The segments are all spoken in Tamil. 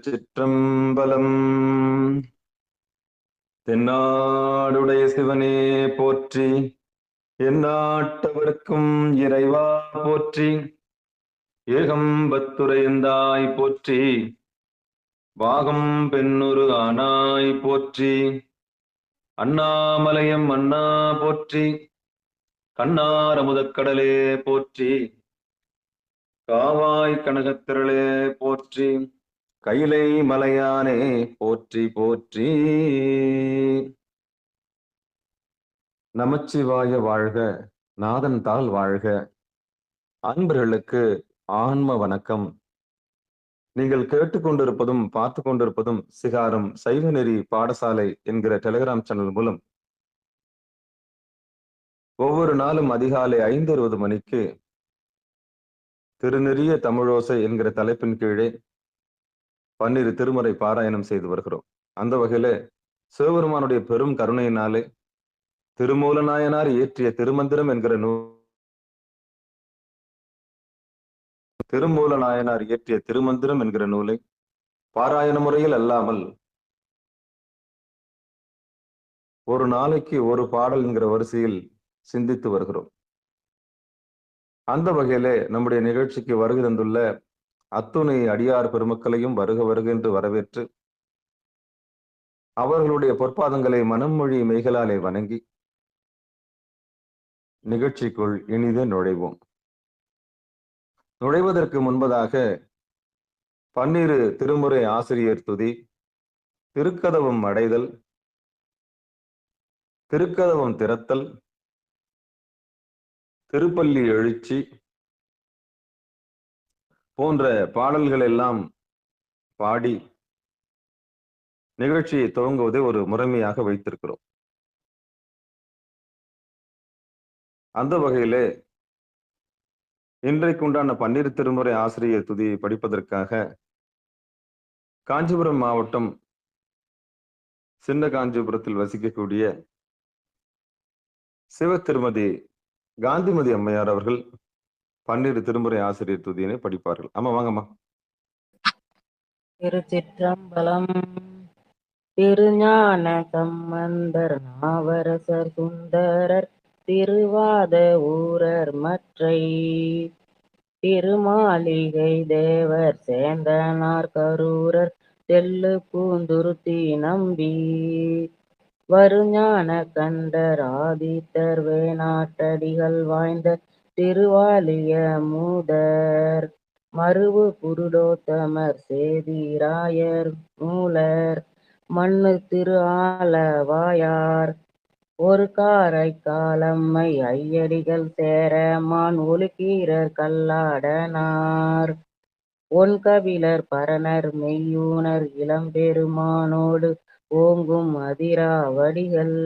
சிற்றம்பலம். தென்னாடுடைய சிவனே போற்றி, எந்நாட்டவர்க்கும் இறைவா போற்றி, ஏகம்பத்துரையந்தாய் போற்றி, பாகம் பெண்ணுரு ஆனாய் போற்றி, அண்ணாமலையம் அண்ணா போற்றி, கண்ணார் அமுதக்கடலே போற்றி, காவாய் கனகத்திரளே போற்றி, கைலை மலையானே போற்றி போற்றி. நமச்சிவாய வாழ்க, நாதன் தாள் வாழ்க. அன்பர்களுக்கு ஆன்ம வணக்கம். நீங்கள் கேட்டுக்கொண்டிருப்பதும் பார்த்து கொண்டிருப்பதும் சிகாரம் சைவநெறி பாடசாலை என்கிற டெலிகிராம் சேனல் மூலம் ஒவ்வொரு நாளும் அதிகாலை 5:20 மணிக்கு திருநெறிய தமிழோசை என்கிற தலைப்பின் கீழே 12 திருமுறை பாராயணம் செய்து வருகிறோம். அந்த வகையில சிவபெருமானுடைய பெரும் கருணையினாலே திருமூல நாயனார் இயற்றிய திருமந்திரம் என்கிற திருமூல நாயனார் இயற்றிய திருமந்திரம் என்கிற நூலை பாராயண முறையில் அல்லாமல் ஒரு நாளைக்கு ஒரு பாடல் என்கிற வரிசையில் சிந்தித்து வருகிறோம். அந்த வகையிலே நம்முடைய நிகழ்ச்சிக்கு வருகை தந்துள்ள அத்துணை அடியார் பெருமக்களையும் வருக வருக என்று வரவேற்று அவர்களுடைய பொற்பாதங்களை மனமொழி மெய்களாலே வணங்கி நிகழ்ச்சிக்குள் இனிதே நுழைவோம். நுழைவதற்கு முன்பதாக 12 திருமுறை ஆசிரியர் துதி, திருக்கதவம் அடைதல், திருக்கதவம் திறத்தல், திருப்பள்ளி எழுச்சி போன்ற பாடல்கள் எல்லாம் பாடி நிகழ்ச்சியை துவங்குவதை ஒரு முறைமையாக வைத்திருக்கிறோம். அந்த வகையிலே இன்றைக்கு உண்டான 12 திருமுறை ஆசிரியர் துதியை படிப்பதற்காக காஞ்சிபுரம் மாவட்டம் சின்ன காஞ்சிபுரத்தில் வசிக்கக்கூடிய சிவ திருமதி காந்திமதி அம்மையார் அவர்கள் 12 திருமுறை ஆசிரியர் துதியினை படிப்பார்கள். ஆமா, வாங்கம்மா. திருச்சிற்றம்பலம். திருஞான சம்பந்தர் நாவரசர் சுந்தரர் திருவாத ஊரர் மற்றை திருமாளிகை தேவர் சேந்தனார் கரூரர் தெல்லு பூந்துருத்தி நம்பி வருஞான கண்டர் ஆதித்தர் வேணாட்டடிகள் வாய்ந்த திருவாலிய மூதர் மருவு புருடோத்தமர் சேதிராயர் மூலர் மண்ணு திரு ஆலவாயார் ஒரு காரை காலம்மை ஐயடிகள் சேர மான் ஒழுக்கீரர் கல்லாடனார் ஒன் கபிலர் பரணர் மெய்யூனர் இளம்பெருமானோடு ஓங்கும் அதிராவடிகள்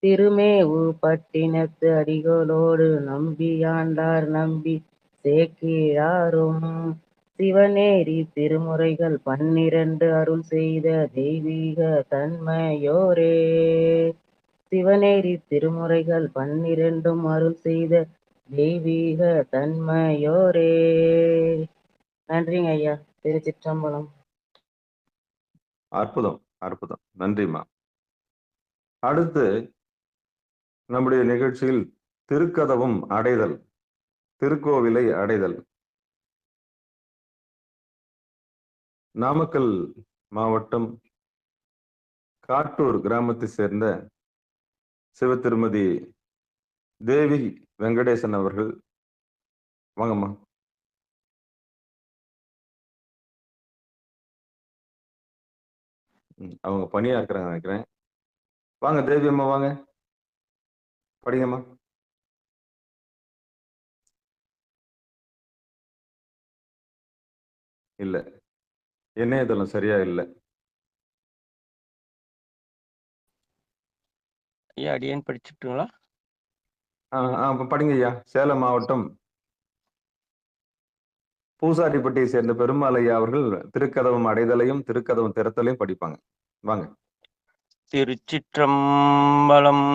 திருமேவு பட்டினத்து அடிகளோடு நம்பியாண்டார் நம்பி சேக்கிழாரும் சிவநேரி திருமுறைகள் 12 அருள் செய்த தெய்வீக தன்மையோரே. சிவநேரி திருமுறைகள் 12 அருள் செய்த தெய்வீக தன்மையோரே. நன்றிங்க ஐயா. திருச்சிற்றம்பலம். அற்புதம், அற்புதம். நன்றிம்மா. அடுத்து நம்முடைய நிகழ்ச்சியில் திருக்கதவம் அடைதல், திருக்கோவிலை அடைதல். நாமக்கல் மாவட்டம் காட்டூர் கிராமத்தை சேர்ந்த சிவ திருமதி தேவி வெங்கடேசன் அவர்கள், வாங்கம்மா. அவங்க பணியா இருக்கிறாங்க நினைக்கிறேன். வாங்க தேவி அம்மா, வாங்க படிங்கம்மா. இல்ல, இணையதளம் சரியா இல்லை. ஐயா, அடியேன் படிச்சுட்டுங்களா? படிங்க ஐயா. சேலம் மாவட்டம் பூசாரிப்பட்டியை சேர்ந்த பெருமாள் ஐயா அவர்கள் திருக்கதவம் அடைதலையும் திருக்கதவம் திறத்தலையும் படிப்பாங்க. வாங்க. திருச்சிற்றம்பலம்.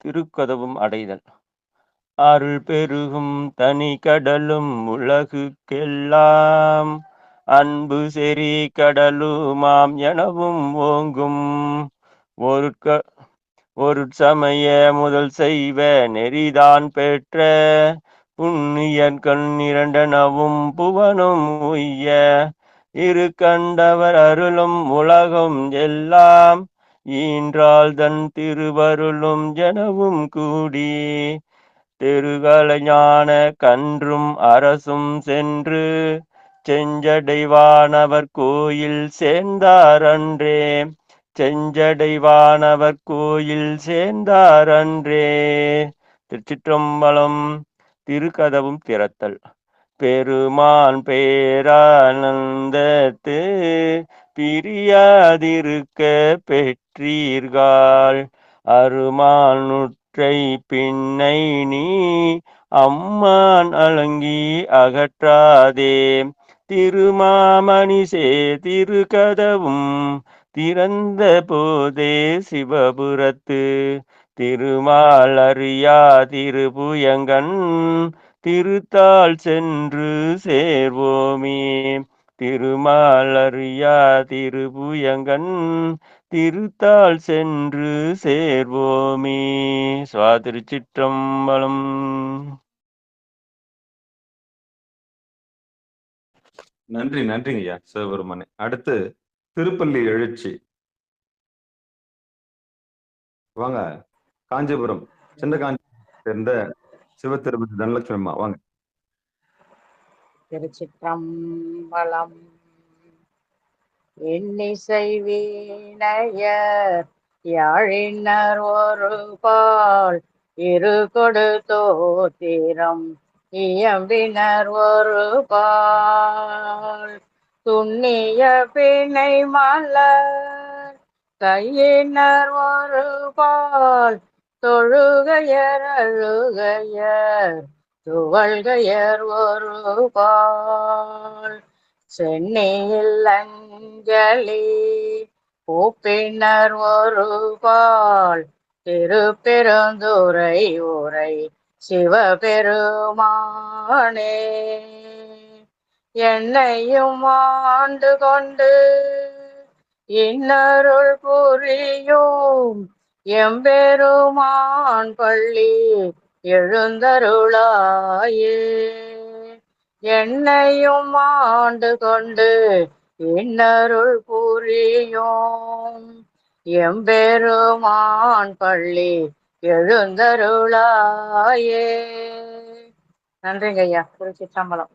திருக்கதவம் அடைதல். அருள் பெருகும் தனி கடலும் உலகுக்கெல்லாம் அன்பு செறி கடலுமாம் எனவும் ஓங்கும் ஒரு சமய முதல் செய்வ நெறிதான் பெற்ற புண்ணியன் கண் இரண்டனவும் புவனும் உய்ய இரு கண்டவர் அருளும் உலகம் எல்லாம் ஈன்றால் தன் திருவருளும் எனவும் கூடி தெருகலைஞான கன்றும் அரசும் சென்று செஞ்சடைவானவர் கோயில் சேர்ந்தாரன்றே செஞ்சடைவானவர் கோயில் சேர்ந்தாரன்றே. திருச்சிற்றம்பலம். திருக்கதவும் திறத்தல். பெருமான் பேரானந்தத்து பிரியாதிருக்க பெற்றீர்கள் அருமான் நுற்றை பின்னை நீ அம்மான் அலங்கி அகற்றாதே திருமாமணிசே திருக்கதவும் திறந்த போதே சிவபுரத்து திருமால் அறியா திருபுயங்கன் திருத்தாள் சென்று சேர்வோமே திருமால் அறியா திருபுயங்கன் திருத்தாள் சென்று சேர்வோமே. திருச்சிற்றம்பலம். நன்றி நன்றிங்க ஐயா சிவபெருமானே. அடுத்து திருப்பள்ளி எழுச்சி. வாங்க, காஞ்சிபுரம் சின்ன காஞ்சிபுரம் சேர்ந்த சிவத்திருப்பதி தனலட்சுமி அம்மா வாங்க. திருச்சிற்றம்பலம். இன்னிசை வீணையர் யாழினர் ஒரு பால் இரு கொடு தோத்திரம் இயம்பினர் ஒரு பால் துண்ணிய பிணை மலர் கையினர் ஒரு பால் தொழுகையர் அழுகையர் துவள்கையர் ஒரு பால் சென்னையில் அஞ்சலி பூப்பினர் ஒரு பால் திருப்பெருந்துறை உரை சிவபெருமானே என்னையும் ஆண்டு கொண்டு இன்னருள் புரியும் எம்பெருமான் பள்ளி எழுந்தருளாயே என்னையும் ஆண்டு கொண்டு இன்னருள் புரியும் எம்பெருமான் பள்ளி எழுந்தருளாயே. நன்றிங்க ஐயா. திருச்சிற்றம்பலம்.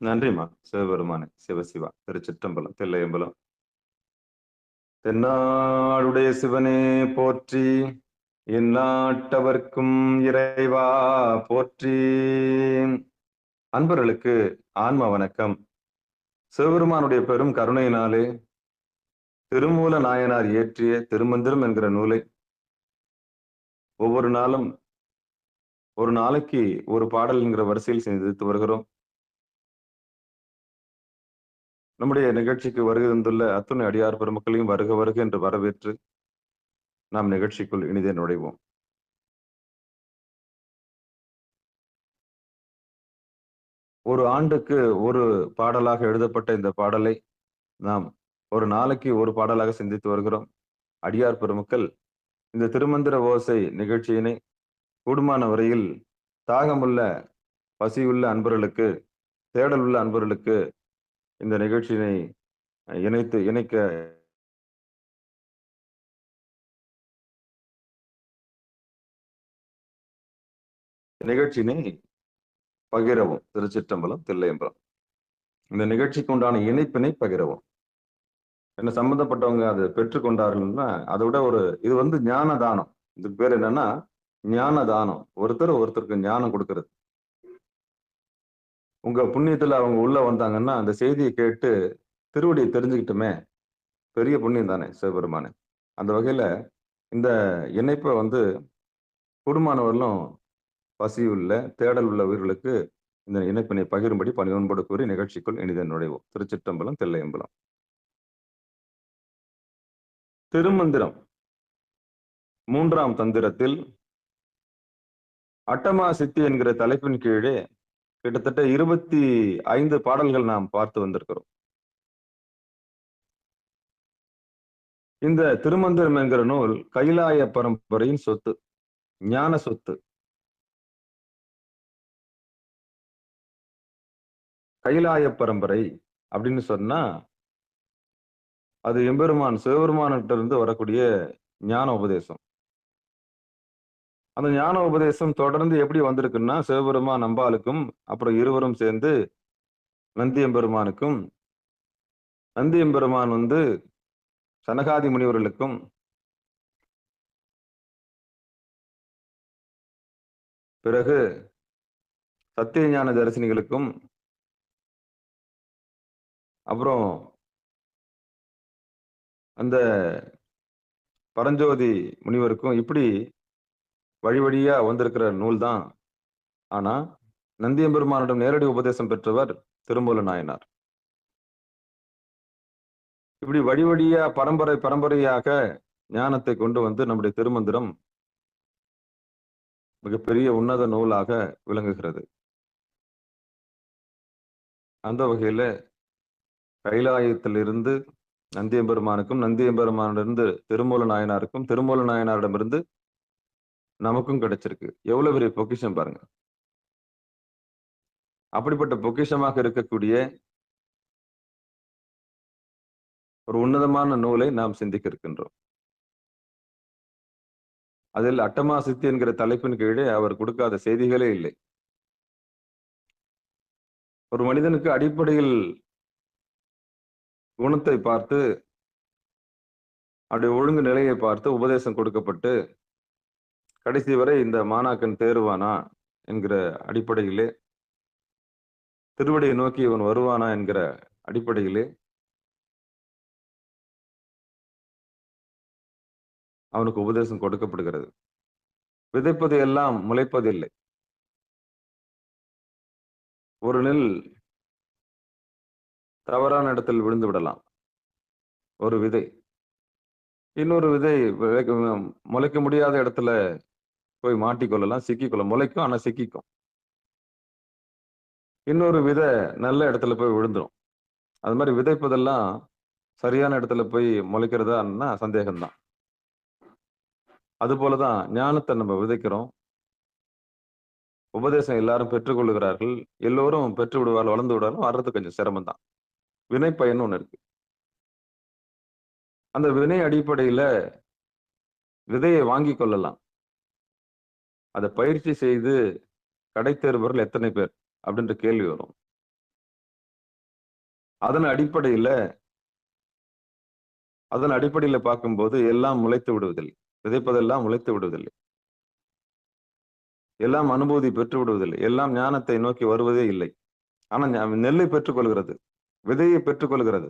நன்றிம்மா சிவபெருமானே. சிவசிவா. திருச்சிற்றம்பலம். தில்லையம்பலம். தென்னாடுடைய சிவனே போற்றி, எந்நாட்டவர்க்கும் இறைவா போற்றி. அன்பர்களுக்கு ஆன்ம வணக்கம். சிவபெருமானுடைய பெரும் கருணையினாலே திருமூல நாயனார் இயற்றிய திருமந்திரம் என்கிற நூலை ஒவ்வொரு நாளும் ஒரு நாளைக்கு ஒரு பாடல் என்கிற வரிசையில் சிந்தித்து வருகிறோம். நம்முடைய நிகழ்ச்சிக்கு வருகை தந்துள்ள அத்துணை அடியார் பெருமக்களையும் வருக வருக என்று வரவேற்று நாம் நிகழ்ச்சிக்குள் இனிதே நுழைவோம். ஒரு ஆண்டுக்கு ஒரு பாடலாக எழுதப்பட்ட இந்த பாடலை நாம் ஒரு நாளைக்கு ஒரு பாடலாக சிந்தித்து வருகிறோம். அடியார் பெருமக்கள் இந்த திருமந்திர ஓசை நிகழ்ச்சியினை கூடுமான வரையில் தாகமுள்ள பசியுள்ள அன்பர்களுக்கு, தேடல் உள்ள அன்பர்களுக்கு இந்த நிகழ்ச்சியினை இணைக்க நிகழ்ச்சியினை பகிரவும். திருச்சிற்றம்பலம். தில்லையம்பலம். இந்த நிகழ்ச்சிக்கு உண்டான இணைப்பினை பகிரவும். என்ன சம்பந்தப்பட்டவங்க அது பெற்றுக்கொண்டார்கள்னா அதை விட இது ஞான தானம். இதுக்கு பேர் என்னன்னா ஞான தானம். ஒருத்தருக்கு ஞானம் கொடுக்கறது. உங்க புண்ணியத்துல அவங்க உள்ள வந்தாங்கன்னா அந்த செய்தியை கேட்டு திருவடியை தெரிஞ்சுக்கிட்டுமே பெரிய புண்ணியம் தானே சிவபெருமானே. அந்த வகையில இந்த இணைப்பை கூடுமானவர்களும் பசியுள்ள தேடல் உள்ள உயிர்களுக்கு இந்த இணைப்பினை பகிரும்படி பணிவன்போடு கூறி நிகழ்ச்சிக்குள் இனிதே நுழைவோம். திருச்சிற்றம்பலம். தில்லையம்பலம். திருமந்திரம் 3ஆம் தந்திரத்தில் அட்டமா சித்தி என்கிற தலைப்பின் கீழே கிட்டத்தட்ட 25 பாடல்கள் நாம் பார்த்து வந்திருக்கிறோம். இந்த திருமந்திரம் என்கிற நூல் கைலாய பரம்பரையின் சொத்து, ஞான சொத்து. கைலாய பரம்பரை அப்படின்னு சொன்னா அது எம்பெருமான் சிவபெருமான்கிட்ட இருந்து வரக்கூடிய ஞான உபதேசம். அந்த ஞான உபதேசம் தொடர்ந்து எப்படி வந்திருக்குன்னா, சிவபெருமான் அம்பாளுக்கும், அப்புறம் இருவரும் சேர்ந்து நந்தி எம்பெருமானுக்கும், நந்தி எம்பெருமான் சனகாதி முனிவர்களுக்கும், பிறகு சத்திய ஞான தரிசனிகளுக்கும், அப்புறம் அந்த பரஞ்சோதி முனிவருக்கும் இப்படி வழி வழியா வந்திருக்கிற நூல் தான். ஆனா நந்தியம்பெருமானிடம் நேரடி உபதேசம் பெற்றவர் திருமூல நாயனார். இப்படி வழி வழியா பரம்பரை பரம்பரையாக ஞானத்தை கொண்டு வந்து நம்முடைய திருமந்திரம் மிகப்பெரிய உன்னத நூலாக விளங்குகிறது. அந்த வகையில கைலாயத்திலிருந்து நந்தியம்பெருமானுக்கும், நந்தியம்பெருமானிலிருந்து திருமூல நாயனாருக்கும், திருமூல நாயனாரிடமிருந்து நமக்கும் கிடைச்சிருக்கு. எவ்வளவு பெரிய பொக்கிஷம் பாருங்க. அப்படிப்பட்ட பொக்கிஷமாக இருக்கக்கூடிய ஒரு உன்னதமான நூலை நாம் சிந்திக்க இருக்கின்றோம். அதில் அட்டமா சித்தி என்கிற தலைப்பின் கீழே அவர் கொடுக்காத செய்திகளே இல்லை. ஒரு மனிதனுக்கு அடிப்படையில் குணத்தை பார்த்து, அவருடைய ஒழுங்கு நிலையை பார்த்து உபதேசம் கொடுக்கப்பட்டு கடைசி வரை இந்த மாணாக்கன் தேறுவானா என்கிற அடிப்படையிலே, திருவடியை நோக்கி இவன் வருவானா என்கிற அடிப்படையிலே அவனுக்கு உபதேசம் கொடுக்கப்படுகிறது. விதைப்பது எல்லாம் முளைப்பதில்லை. ஒரு நெல் தவறான இடத்தில் விழுந்து விடலாம், ஒரு விதை. இன்னொரு விதை முளைக்க முடியாத இடத்துல போய் மாட்டிக்கொள்ளலாம், சிக்கிக்கொள்ள. முளைக்கும், ஆனா சிக்கிக்கும். இன்னொரு விதை நல்ல இடத்துல போய் விழுந்துடும். அது மாதிரி விதைப்பதெல்லாம் சரியான இடத்துல போய் முளைக்கிறதா சந்தேகம்தான். அது போலதான் ஞானத்தை நம்ம விதைக்கிறோம். உபதேசம் எல்லாரும் பெற்றுக்கொள்ளுகிறார்கள். எல்லோரும் பெற்று விடுவார்கள், வளர்ந்து விடுவார்கள். வர்றது கொஞ்சம் சிரமம் தான். வினை பயன் ஒண்ணு இருக்கு. அந்த வினை அடிப்படையில விதையை வாங்கி கொள்ளலாம். அதை பயிற்சி செய்து கடை தேர்பவர்கள் எத்தனை பேர் அப்படின்ற கேள்வி வரும். அதன் அடிப்படையில பார்க்கும்போது எல்லாம் முளைத்து விடுவதில்லை. விதைப்பதெல்லாம் முளைத்து விடுவதில்லை. எல்லாம் அனுபூதி பெற்று விடுவதில்லை. எல்லாம் ஞானத்தை நோக்கி வருவதே இல்லை. ஆனா நெல்லை பெற்றுக்கொள்கிறது, விதையை பெற்றுக்கொள்கிறது,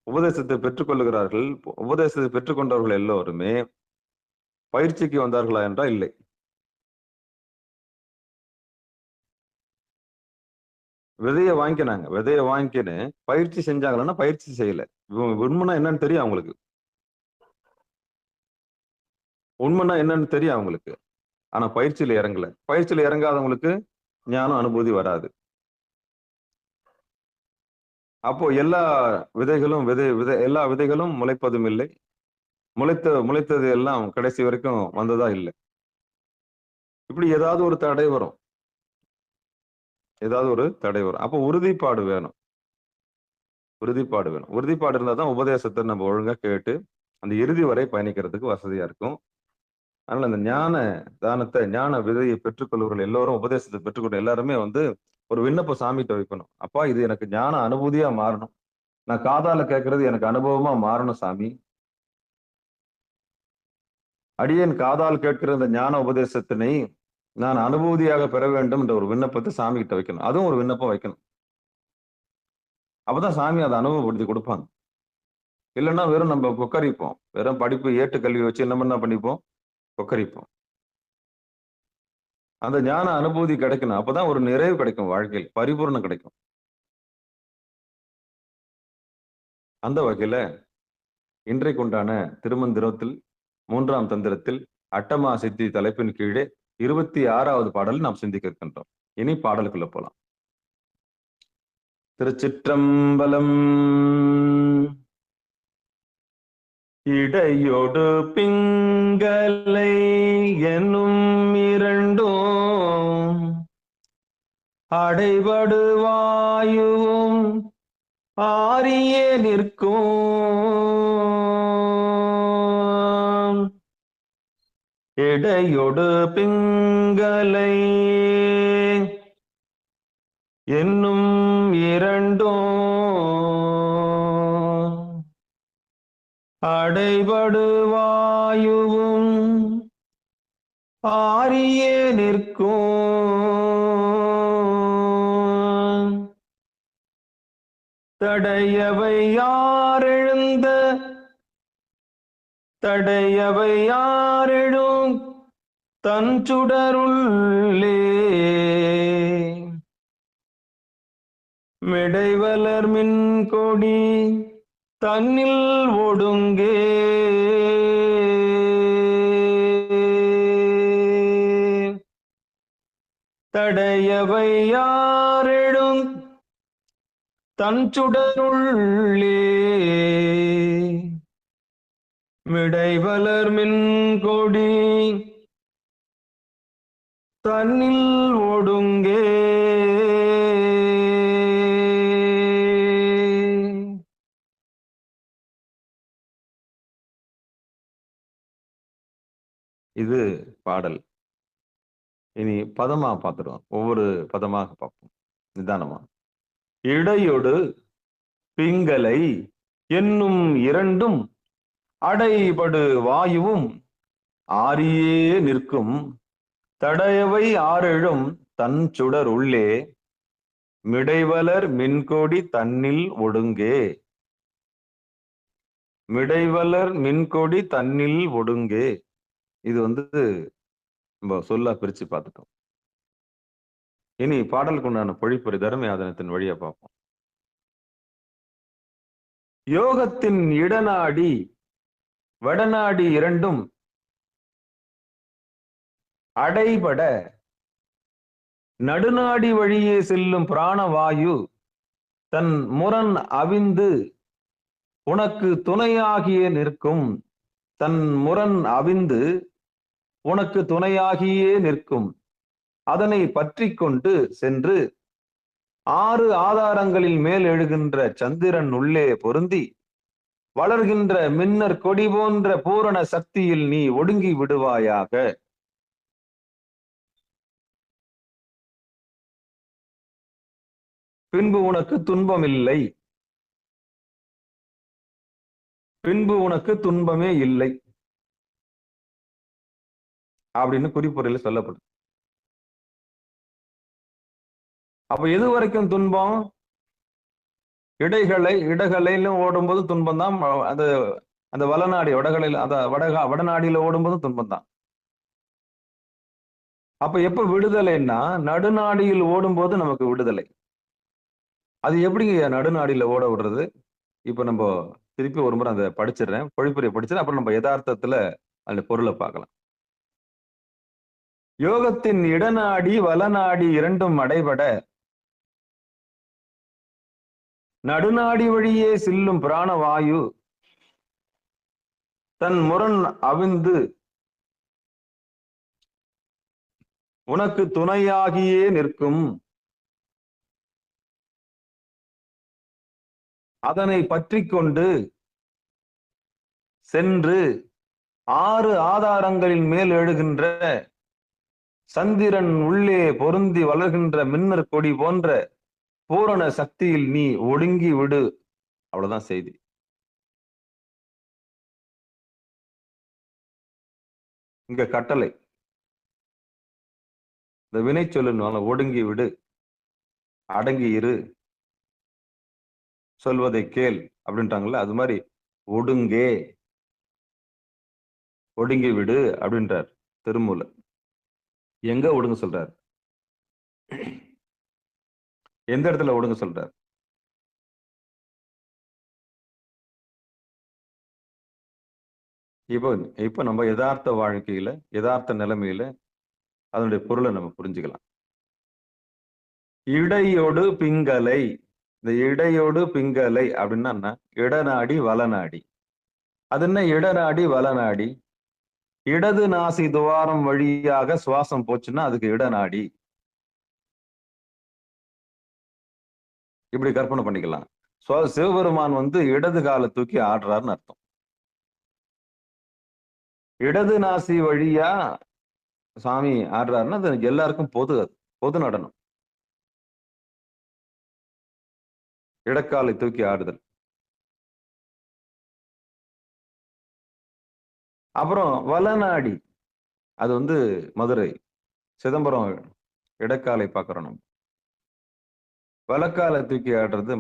உபதேசத்தை பெற்றுக்கொள்ளுகிறார்கள். உபதேசத்தை பெற்றுக்கொண்டவர்கள் எல்லோருமே பயிற்சிக்கு வந்தார்களா என்றால் இல்லை. விதையை வாங்கினாங்க, விதையை வாங்கின்னு பயிற்சி செஞ்சாங்களன்னா பயிற்சி செய்யல. உண்மைனா என்னன்னு தெரியும் அவங்களுக்கு. உண்மைனா என்னன்னு தெரியும் அவங்களுக்கு. ஆனா பயிற்சியில இறங்கல. பயிற்சியில இறங்காதவங்களுக்கு ஞானம் அனுபூதி வராது. அப்போ எல்லா விதைகளும் முளைப்பதும் இல்லை. முளைத்தது எல்லாம் கடைசி வரைக்கும் வந்ததா இல்லை. இப்படி ஏதாவது ஒரு தடை வரும். அப்போ உறுதிப்பாடு வேணும். உறுதிப்பாடு இருந்தா தான் உபதேசத்தை நம்ம ஒழுங்கா கேட்டு அந்த இறுதி வரை பயணிக்கிறதுக்கு வசதியா இருக்கும். அதனால அந்த ஞான தானத்தை, ஞான விதையை பெற்றுக்கொள்வர்கள் எல்லோரும், உபதேசத்தை பெற்றுக்கொள்ள எல்லாருமே ஒரு விண்ணப்ப சாமிகிட்ட வைக்கணும். அப்பா, இது எனக்கு ஞான அனுபூதியா மாறணும். நான் காதால கேட்கறது எனக்கு அனுபவமா மாறணும் சாமி. அடியேன் காதால் கேட்கிற இந்த ஞான உபதேசத்தினை நான் அனுபூதியாக பெற வேண்டும் என்ற ஒரு விண்ணப்பத்தை சாமி கிட்ட வைக்கணும். அதுவும் ஒரு விண்ணப்பம் வைக்கணும். அப்பதான் சாமி அதை அனுபவப்படுத்தி கொடுப்பாங்க. இல்லைன்னா வெறும் நம்ம கொக்கரிப்போம். வெறும் படிப்பு ஏட்டு கல்வி வச்சு என்ன பண்ணிப்போம், கொக்கரிப்போம். அந்த ஞான அனுபூதி கிடைக்கணும். அப்பதான் ஒரு நிறைவு கிடைக்கும், வாழ்க்கையில் பரிபூர்ணம் கிடைக்கும். அந்த வகையில இன்றைக்கு உண்டான திருமந்திரத்தில் 3ஆம் தந்திரத்தில் அட்டமா சித்தி தலைப்பின் கீழே 26வது பாடல் நாம் சிந்திக்க இருக்கின்றோம். இனி பாடலுக்குள்ள போலாம். திருச்சிற்றம்பலம். இடையொடு பிங்கலை என்னும் இரண்டும் அடைபடு வாயுவும் ஆரியே நிற்கும். இடையொடு பிங்கலை என்னும் இரண்டும் அடைபடு வாயுவும் ஆரியே நிற்கும். தடையவை யாரெழுந்த தடையவை யாரெழும் தன் சுடருள்ளே மிடைவலர் மின் கொடி தன்னில் ஒடுங்கே. தடையவை யாரெழும் தன் சுடருள்ளே மிடைவலர் மின் கொடி தன்னில் ஒடுங்கே. இது பாடல். இனி பதமா பார்த்துடுவோம். ஒவ்வொரு பதமாக பார்ப்போம் நிதானமா. இடையொடு பிங்கலை என்னும் இரண்டும் அடைபடு வாயுவும் ஆரியே நிற்கும். தடையவை ஆறெழும் தன் சுடர் உள்ளே மிடைவலர் மின்கொடி தன்னில் ஒடுங்கே. மிடைவலர் மின்கொடி தன்னில் ஒடுங்கே. இது நம்ம சொல்ல பிரிச்சு பார்த்துட்டோம். இனி பாடலுக்கு உண்டான பொழிப்புரை தர்மயாதனத்தின் வழியா பார்ப்போம். யோகத்தின் இடநாடி வடநாடி இரண்டும் அடைபட நடுநாடி வழியே செல்லும் பிராணவாயு தன் முரண் அவிந்து உனக்கு துணையாகியே நிற்கும். தன் முரண் அவிந்து உனக்கு துணையாகியே நிற்கும். அதனை பற்றி கொண்டு சென்று 6 ஆதாரங்களில் மேல் எழுகின்ற சந்திரன் உள்ளே பொருந்தி வளர்கின்ற மின்னர் கொடி போன்ற பூரண சக்தியில் நீ ஒடுங்கி விடுவாயாக. பின்பு உனக்கு துன்பமில்லை. பின்பு உனக்கு துன்பமே இல்லை அப்படின்னு குறிப்புரையில சொல்லப்படுது. அப்ப எது வரைக்கும் துன்பம்? இடகலையிலும் ஓடும்போது துன்பம் தான். அது அந்த வலநாடி வடகலையில வடநாடியில ஓடும்போது துன்பம் தான். அப்ப எப்ப விடுதலைன்னா நடுநாடியில் ஓடும்போது நமக்கு விடுதலை. அது எப்படிங்க நடுநாடியில ஓட விடுறது? இப்ப நம்ம திருப்பி ஒரு முறை அதை படிச்சிடுறேன், பொழிப்புரையை படிச்சிடறேன். அப்புறம் நம்ம யதார்த்தத்துல அந்த பொருளை பார்க்கலாம். யோகத்தின் இடநாடி வலநாடி இரண்டும் அடைபட நடுநாடி வழியே செல்லும் பிராணவாயு தன் முரண் அவிந்து உனக்கு துணையாகியே நிற்கும். அதனை பற்றி கொண்டு சென்று 6 ஆதாரங்களின் மேல் எழுகின்ற சந்திரன் உள்ளே பொருந்தி வளர்கின்ற மின்னர் கொடி போன்ற பூரண சக்தியில் நீ ஒடுங்கி விடு. அவ்வளவுதான் செய்தி. இங்க கட்டளை, இந்த வினை சொல்லணும். ஒடுங்கி விடு, அடங்கி இரு, சொல்வதை கேள் அப்படின்ட்டாங்கல்ல. அது மாதிரி ஒடுங்கே, ஒடுங்கி விடு அப்படின்றார் திருமூலர். எங்க ஒடுங்க சொல்றார்? எந்த இடத்துல ஒடுங்க சொல்றார்? இப்போ இப்ப நம்ம யதார்த்த வாழ்க்கையில, யதார்த்த நிலைமையில அதனுடைய பொருளை நம்ம புரிஞ்சுக்கலாம். இடையொடு பிங்கலை. இந்த இடையொடு பிங்கலை அப்படின்னா என்ன? இடநாடி வலநாடி. அது என்ன இடநாடி வலநாடி? இடது நாசி துவாரம் வழியாக சுவாசம் போச்சுன்னா அதுக்கு இடநாடி. இப்படி கற்பனை பண்ணிக்கலாம். சிவபெருமான் இடது காலை தூக்கி ஆடுறாருன்னு அர்த்தம். இடது நாசி வழியா சாமி ஆடுறாருன்னா அது எல்லாருக்கும் பொது, அது பொது நடனம். இடக்காலை தூக்கி ஆடுதல். அப்புறம் வலநாடி, அது மதுரை, சிதம்பரம் இடக்காலை பார்க்கிறோம் நம்ம. வலக்காலை தூக்கி ஆடுறது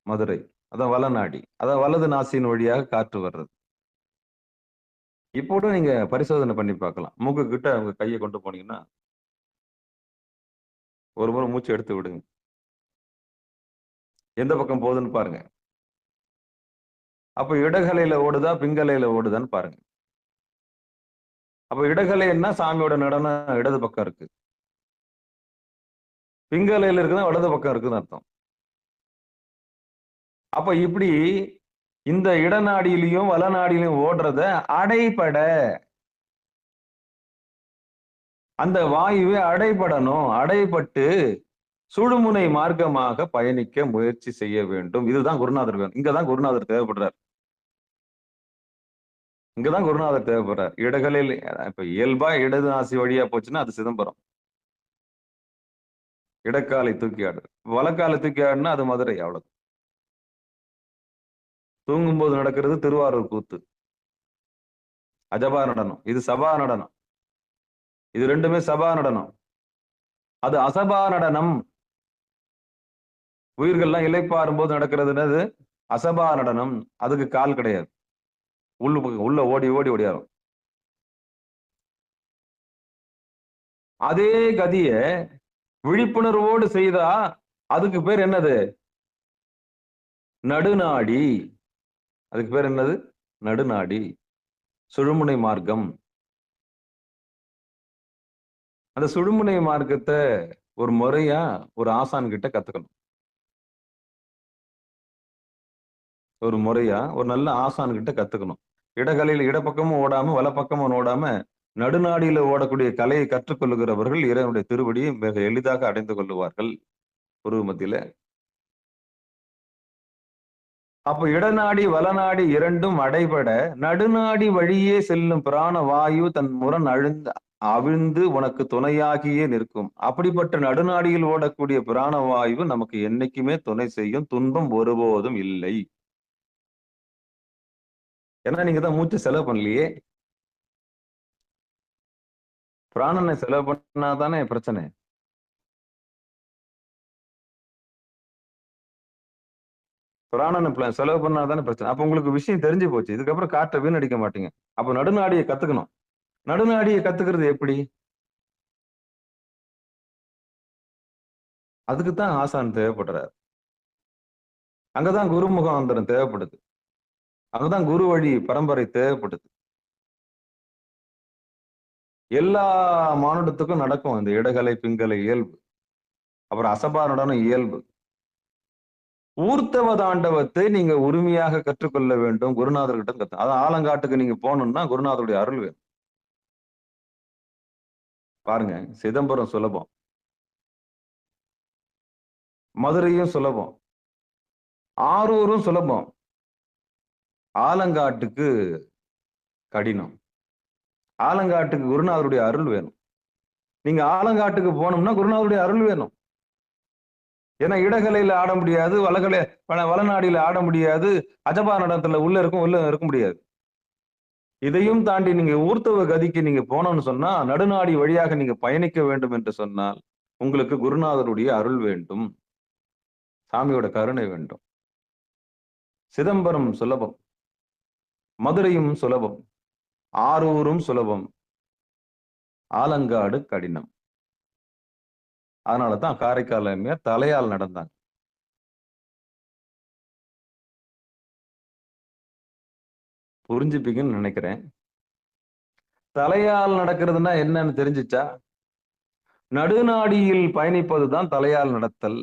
மதுரை, அதான் வலநாடி. அதான் வலது நாசியின் வழியாக காற்று வர்றது. இப்போ கூட நீங்க பரிசோதனை பண்ணி பார்க்கலாம். மூக்கு கிட்ட உங்க கையை கொண்டு போனீங்கன்னா ஒரு முறை மூச்சு எடுத்து விடுங்க. எந்த பக்கம் போகுதுன்னு பாருங்க. அப்ப இடகலையில ஓடுதா பிங்கலையில ஓடுதான்னு பாருங்க. அப்ப இடகலைன்னா சாமியோட நடனம் இடது பக்கம் இருக்கு, பிங்கலையில இருக்குன்னா வலது பக்கம் இருக்குன்னு அர்த்தம். அப்ப இப்படி இந்த இடநாடியிலையும் வலநாடியிலையும் ஓடுறத அடைபட, அந்த வாயுவே அடைபடணும். அடைபட்டு சுழுமுனை மார்க்கமாக பயணிக்க முயற்சி செய்ய வேண்டும். இதுதான் குருநாதர் வேணும். இங்கதான் குருநாதர் தேவைப்படுறார். இங்கதான் குருநாதர் தேவைப்படுறார். இடகளில் இப்ப இயல்பா இடது நாசி வழியா போச்சுன்னா அது சிதம்பரம். இடக்காலை தூக்கி ஆடு, வலக்காலை தூக்கி ஆடுனா அது மதுரை. அவ்வளவு. தூங்கும்போது நடக்கிறது திருவாரூர் கூத்து, அஜபா நடனம். இது சபா நடனம். இது ரெண்டுமே சபா நடனம். அது அசபா நடனம். உயிர்கள்லாம் இளைப்பாறும் போது நடக்கிறதுனது அசபா நடனம். அதுக்கு கால் கிடையாது, உள்ள ஓடி ஓடி ஓடியாரும். அதே கதிய விழிப்புணர்வோடு செய்தா அதுக்கு பேர் என்னது? நடுநாடி. அதுக்கு பேர் என்னது? நடுநாடி, சுழுமுனை மார்க்கம். அந்த சுழுமுனை மார்க்கத்தை ஒரு முறையா ஒரு ஆசான் கிட்ட கத்துக்கணும். ஒரு முறையா ஒரு நல்ல ஆசான் கிட்ட கத்துக்கணும். இடகலையில் இடப்பக்கமும் ஓடாம வலப்பக்கமும் ஓடாம நடுநாடியில ஓடக்கூடிய கலையை கற்றுக்கொள்ளுகிறவர்கள் இறைவனுடைய திருவடியை மிக எளிதாக அடைந்து கொள்ளுவார்கள் குரு மத்தியில. அப்ப இடநாடி வலநாடி இரண்டும் அடைபட நடுநாடி வழியே செல்லும் பிராண வாயு தன் முரண் அவிழ்ந்து உனக்கு துணையாகியே நிற்கும். அப்படிப்பட்ட நடுநாடியில் ஓடக்கூடிய பிராண வாயு நமக்கு என்னைக்குமே துணை செய்யும். துன்பம் ஒருபோதும் இல்லை. ஏன்னா நீங்க தான் மூச்சு செலவு பண்ணலையே. பிராணனை செலவு பண்ணாதானே பிரச்சனை. பிராணனை செலவு பண்ணாதானே பிரச்சனை. அப்ப உங்களுக்கு விஷயம் தெரிஞ்சு போச்சு. இதுக்கப்புறம் காற்றை வீணடிக்க மாட்டீங்க. அப்ப நடுநாடியை கத்துக்கணும். நடுநாடியை கத்துக்கிறது எப்படி? அதுக்குத்தான் ஆசான் தேவைப்படுறாரு. அங்கதான் குருமுகாந்தரம் தேவைப்படுது. அங்கதான் குரு வழி பரம்பரை தேவைப்படுது. எல்லா மானுடத்துக்கும் நடக்கும் இந்த இடகலை பிங்கலை இயல்பு. அப்புறம் அசபா நடனம் இயல்பு. ஊர்த்தவ தாண்டவத்தை நீங்க உரிமையாக கற்றுக்கொள்ள வேண்டும். குருநாதர்கிட்ட கத்து. அதான் ஆலங்காட்டுக்கு நீங்க போகணும்னா குருநாதருடைய அருள் வேணும். பாருங்க, சிதம்பரம் சுலபம், மதுரையும் சுலபம், ஆரூரும் சுலபம், ஆலங்காட்டுக்கு கடினம். ஆலங்காட்டுக்கு குருநாதருடைய அருள் வேணும். நீங்க ஆலங்காட்டுக்கு போனோம்னா குருநாதருடைய அருள் வேணும். ஏன்னா இடகலையில ஆட முடியாது, வலநாடியில ஆட முடியாது, அஜபா நடனத்துல உள்ள இருக்க முடியாது. இதையும் தாண்டி நீங்க ஊர்த்தவ கதிக்கு நீங்க போனோம்னு சொன்னா நடுநாடி வழியாக நீங்க பயணிக்க வேண்டும் என்று சொன்னால் உங்களுக்கு குருநாதருடைய அருள் வேண்டும், சாமியோட கருணை வேண்டும். சிதம்பரம் சுலபம், மதுரையும் சுலபம், ஆரூரும் சுலபம், ஆலங்காடு கடினம். அதனாலதான் காரைக்கால் அம்மையார் தலையால் நடந்தாங்க. புரிஞ்சுப்பீங்கன்னு நினைக்கிறேன். தலையால் நடக்கிறதுனா என்னன்னு தெரிஞ்சுச்சா? நடுநாடியில் பயணிப்பதுதான் தலையால் நடத்தல்.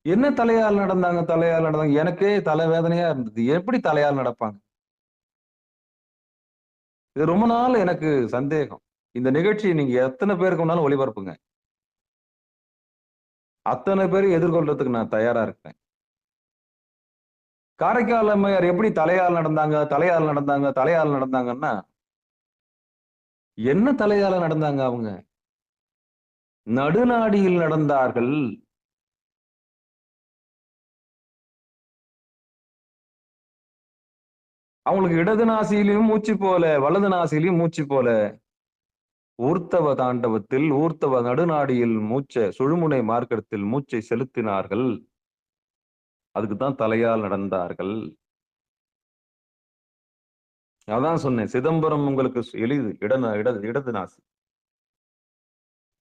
என்ன தலையால் நடந்தாங்க? எனக்கே தலைவேதனையா இருந்தது. எப்படி தலையால் நடப்பாங்க? இது ரொம்ப நாள் எனக்கு சந்தேகம். இந்த நிகழ்ச்சியை நீங்க எத்தனை பேருக்கு வேணாலும் ஒளிபரப்புங்க. அத்தனை பேரும் எதிர்கொள்றதுக்கு நான் தயாரா இருக்கேன். காரைக்கால் அம்மையார் எப்படி தலையால் நடந்தாங்கன்னா, என்ன தலையால நடந்தாங்க அவங்க? நடுநாடியில் நடந்தார்கள். அவங்களுக்கு இடது நாசியிலும் மூச்சு போல, வலது நாசியிலும் மூச்சு போல. ஊர்த்தவ தாண்டவத்தில், ஊர்த்தவ நடுநாடியில் சுழுமுனை மார்க்கத்தில் மூச்சை செலுத்தினார்கள். அதுக்குதான் தலையால் நடந்தார்கள். அதான் சொன்னேன், சிதம்பரம் உங்களுக்கு எளிது, இடது நாசி.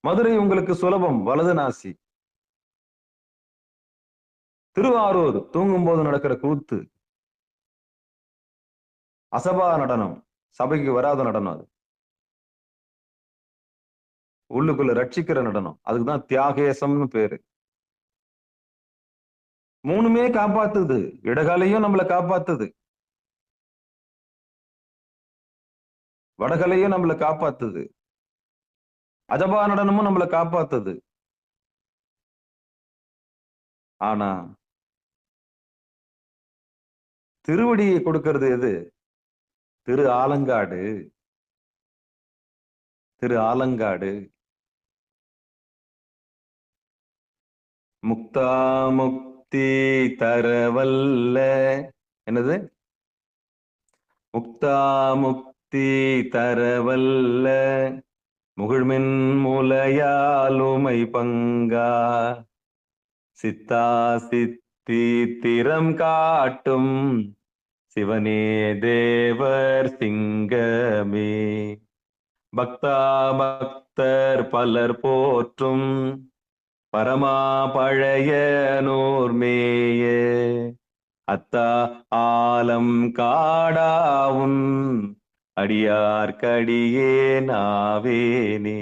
மதுரை உங்களுக்கு சுலபம், வலது நாசி. திருவாரூர் தூங்கும் போது நடக்கிற கூத்து, அசபா நடனம், சபைக்கு வராத நடனம். அது உள்ளுக்குள்ள ரட்சிக்கிற நடனம். அதுக்குதான் தியாகேசம்னு பேரு. மூணுமே காப்பாத்துது. இடகாலையும் நம்மளை காப்பாத்துது, வடகலையும் நம்மளை காப்பாத்துது, அஜபா நடனமும் நம்மளை காப்பாத்துது. ஆனா திருவடியை கொடுக்கிறது எது? திரு ஆலங்காடு. முக்தா முக்தி தரவல்ல, என்னது? முக்தா முக்தி தரவல்ல முகிழ்மின் முலையாலுமை பங்கா, சித்தா சித்தி திறம் காட்டும் சிவனே தேவர் சிங்கமே. பக்தா பக்தர் பலர் போற்றும் பரமா பழைய நூர்மேய, அத்தா ஆலம் காடாவும் அடியார்க்கடியே நாவேனே.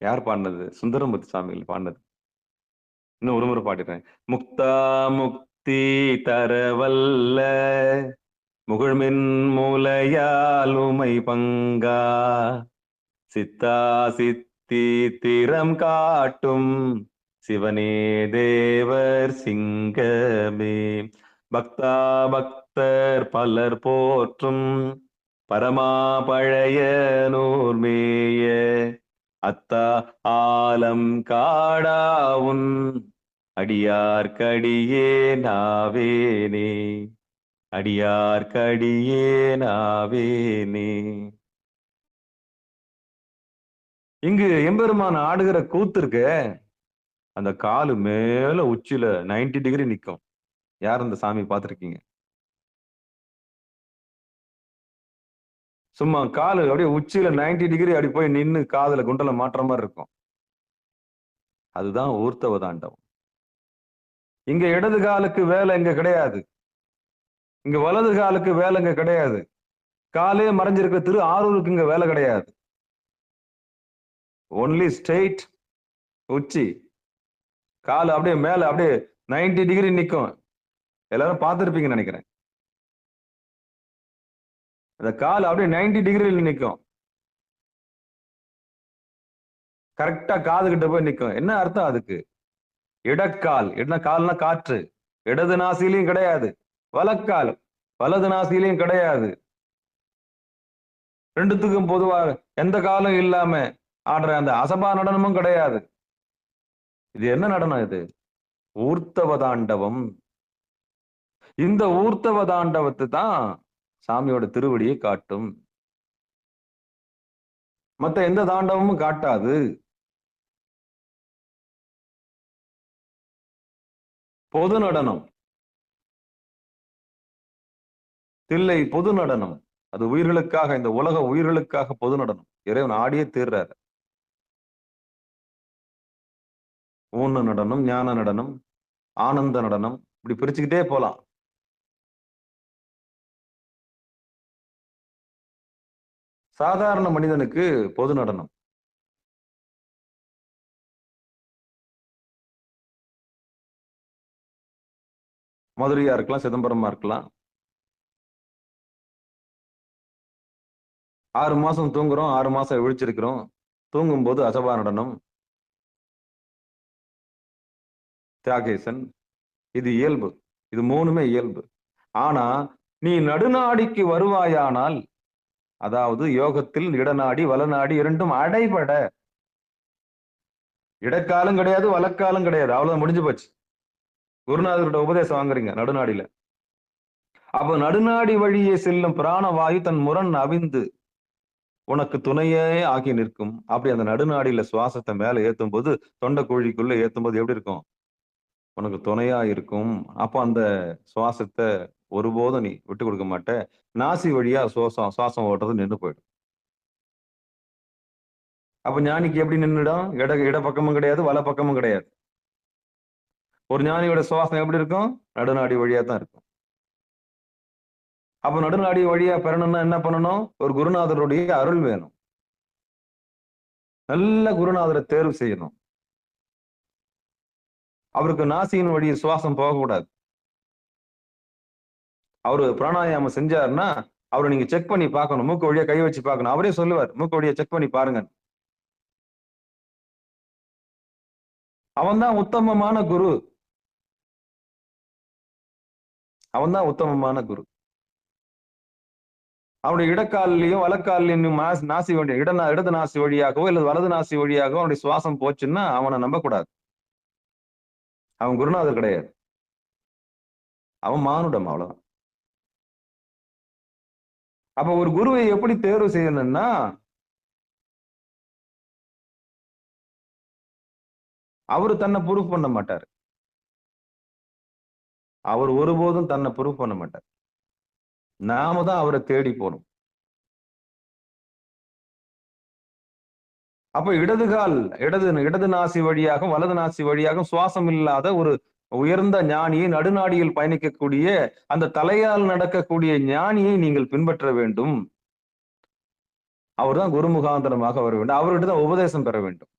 யார் பாடினது? சுந்தரமூர்த்தி சாமிகள் பாடினது. இன்னும் ஒரு முறை பாடிடுறேன். முக்தா முக்தி தரவல்ல முகிழ்மின் மூலையாலுமை பங்கா, சித்தா சித்தி திறம் காட்டும் சிவனே தேவர் சிங்கமே. பக்தா பக்தர் பலர் போற்றும் பரமா பழைய நூர்மேய, அத்தா ஆலம் காடாவுன் அடியார்க்கடியே நாவேனே. அடியார்க்கடியே நாவேனே. இங்கு எம்பெருமான் ஆடுகிற கூத்து இருக்க, அந்த காலு மேல உச்சியில 90 டிகிரி நிக்கும். யார் அந்த சாமி பார்த்திருக்கீங்க? சும்மா காலு அப்படியே உச்சியில 90 டிகிரி அப்படி போய் நின்னு காதுல குண்டல மாற்ற மாதிரி இருக்கும். அதுதான் ஊர்த்தவ தாண்டவம். இங்க இடது காலுக்கு வேலை இங்க கிடையாது, இங்க வலது காலுக்கு வேலை இங்க கிடையாது. காலே மறைஞ்சிருக்க திரு ஆரூருக்கு இங்க வேலை கிடையாது. ஒன்லி ஸ்ட்ரெயிட் உச்சி. கால் அப்படியே மேல அப்படியே 90 டிகிரி நிக்கும். எல்லாரும் பார்த்திருப்பீங்கன்னு நினைக்கிறேன். அந்த கால் அப்படியே 90 டிகிரியில் நிக்கும். கரெக்டா காது கிட்ட போய் நிக்கும். என்ன அர்த்தம் அதுக்கு? இடக்கால். என்ன கால்னா காற்று. இடது நாசிலையும் கிடையாது, வலக்கால் வலது நாசிலையும் கிடையாது. ரெண்டுத்துக்கும் பொதுவாக எந்த காலம் இல்லாம ஆடுற அந்த அசபா நடனமும் கிடையாது. இது என்ன நடனம்? இது ஊர்த்தவ தாண்டவம். இந்த ஊர்த்தவ தாண்டவத்தை தான் சாமியோட திருவடியை காட்டும். மத்த எந்த தாண்டவமும் காட்டாது. பொது நடனம், தில்லை பொது நடனம். அது உயிர்களுக்காக, இந்த உலக உயிர்களுக்காக பொது நடனம். இறைவன் ஆடியே தீர்றாரு. ஊன நடனம், ஞான நடனம், ஆனந்த நடனம், இப்படி பிரிச்சுக்கிட்டே போலாம். சாதாரண மனிதனுக்கு பொது நடனம். மதுரையா இருக்கலாம், சிதம்பரமா இருக்கலாம். 6 மாசம் தூங்குறோம், 6 மாசம் விழிச்சிருக்கிறோம். தூங்கும்போது அசபா நடனம், தியாகேசன், இது இயல்பு. இது 3மே இயல்பு. ஆனா நீ நடுநாடிக்கு வருவாயானால், அதாவது யோகத்தில் இடநாடி வலநாடி இரண்டும் அடைபட, இடக்காலம் கிடையாது, வலக்காலம் கிடையாது, அவ்வளவுதான், முடிஞ்சு போச்சு. குருநாதர்கிட்ட உபதேசம் வாங்குறீங்க நடுநாடியில. அப்ப நடுநாடி வழியே செல்லும் பிராணவாயு தன் முரண் அவிந்து உனக்கு துணையே ஆகி நிற்கும். அப்படி அந்த நடுநாடியில சுவாசத்தை மேல ஏத்தும் போது, தொண்டை குழிக்குள்ள ஏத்தும் போது எப்படி இருக்கும்? உனக்கு துணையா இருக்கும். அப்ப அந்த சுவாசத்தை ஒருபோதும் நீ விட்டு கொடுக்க மாட்ட. நாசி வழியா சுவாசம் ஓட்டுறது நின்று போயிடும். அப்ப ஞானிக்கு எப்படி நின்றுடும்? இட பக்கமும் கிடையாது, வல பக்கமும் கிடையாது. ஒரு ஞானியோட சுவாசம் எப்படி இருக்கும்? நடுநாடி வழியா தான் இருக்கும். அப்ப நடுநாடி வழியா பெறணும்னா என்ன பண்ணணும்? ஒரு குருநாதருடைய அருள் வேணும். நல்ல குருநாதரை தேர்வு செய்யணும். அவருக்கு நாசியின் வழி சுவாசம் போகக்கூடாது. அவரு பிராணாயாமம் செஞ்சாருன்னா அவரை நீங்க செக் பண்ணி பார்க்கணும். மூக்கு வழியா கை வச்சு பார்க்கணும். அவரே சொல்லுவார், மூக்கு வழியா செக் பண்ணி பாருங்க. அவன் தான் உத்தமமான குரு. அவன் தான் உத்தமமான குரு. அவனுடைய இடக்காலிலையும் வலக்காலிலையும் நாசி வழி இடது நாசி வழியாகவோ இல்லது வலது நாசி வழியாகவோ அவனுடைய சுவாசம் போச்சுன்னா அவனை நம்ப கூடாது. அவன் குருநாதர் கிடையாது. அவன் மானுடம், அவ்வளவுதான். அப்ப ஒரு குருவை எப்படி தேர்வு செய்யணும்னா, அவரு தன்னை ப்ரூஃப் பண்ண மாட்டார். அவர் ஒருபோதும் தன்னை ப்ரூஃப் பண்ண மாட்டார். நாம தான் அவரை தேடி போகணும். அப்ப இடது நாசி வழியாகவும் வலது நாசி வழியாகவும் சுவாசம் இல்லாத ஒரு உயர்ந்த ஞானியை, நடுநாடியில் பயணிக்கக்கூடிய அந்த தலையால் நடக்கக்கூடிய ஞானியை நீங்கள் பின்பற்ற வேண்டும். அவர் தான் குரு முகாந்தரமாக வர வேண்டும். அவர்கிட்ட தான் உபதேசம் பெற வேண்டும்.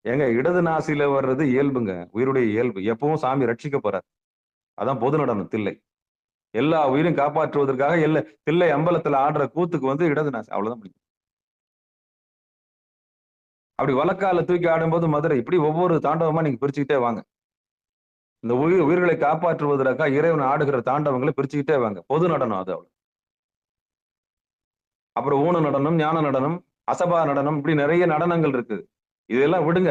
ஏங்க, இடது நாசியில வர்றது இயல்புங்க, உயிருடைய இயல்பு. எப்பவும் சாமி ரட்சிக்க போறார். அதான் பொது நடனம் தில்லை. எல்லா உயிரும் காப்பாற்றுவதற்காக தில்லை அம்பலத்துல ஆடுற கூத்துக்கு இடது நாசி, அவ்வளவுதான் முடியும். அப்படி வலக்கால தூக்கி ஆடும்போது மதுரை, இப்படி ஒவ்வொரு தாண்டவமா நீங்க பிரிச்சுக்கிட்டே வாங்க. இந்த உயிர்களை காப்பாற்றுவதற்காக இறைவன் ஆடுகிற தாண்டவங்களை பிரிச்சுக்கிட்டே வாங்க. பொது நடனம் அது. அவ்வளவு. அப்புறம் ஊன நடனம், ஞான நடனம், அசபா நடனம், இப்படி நிறைய நடனங்கள் இருக்கு. இதெல்லாம் விடுங்க.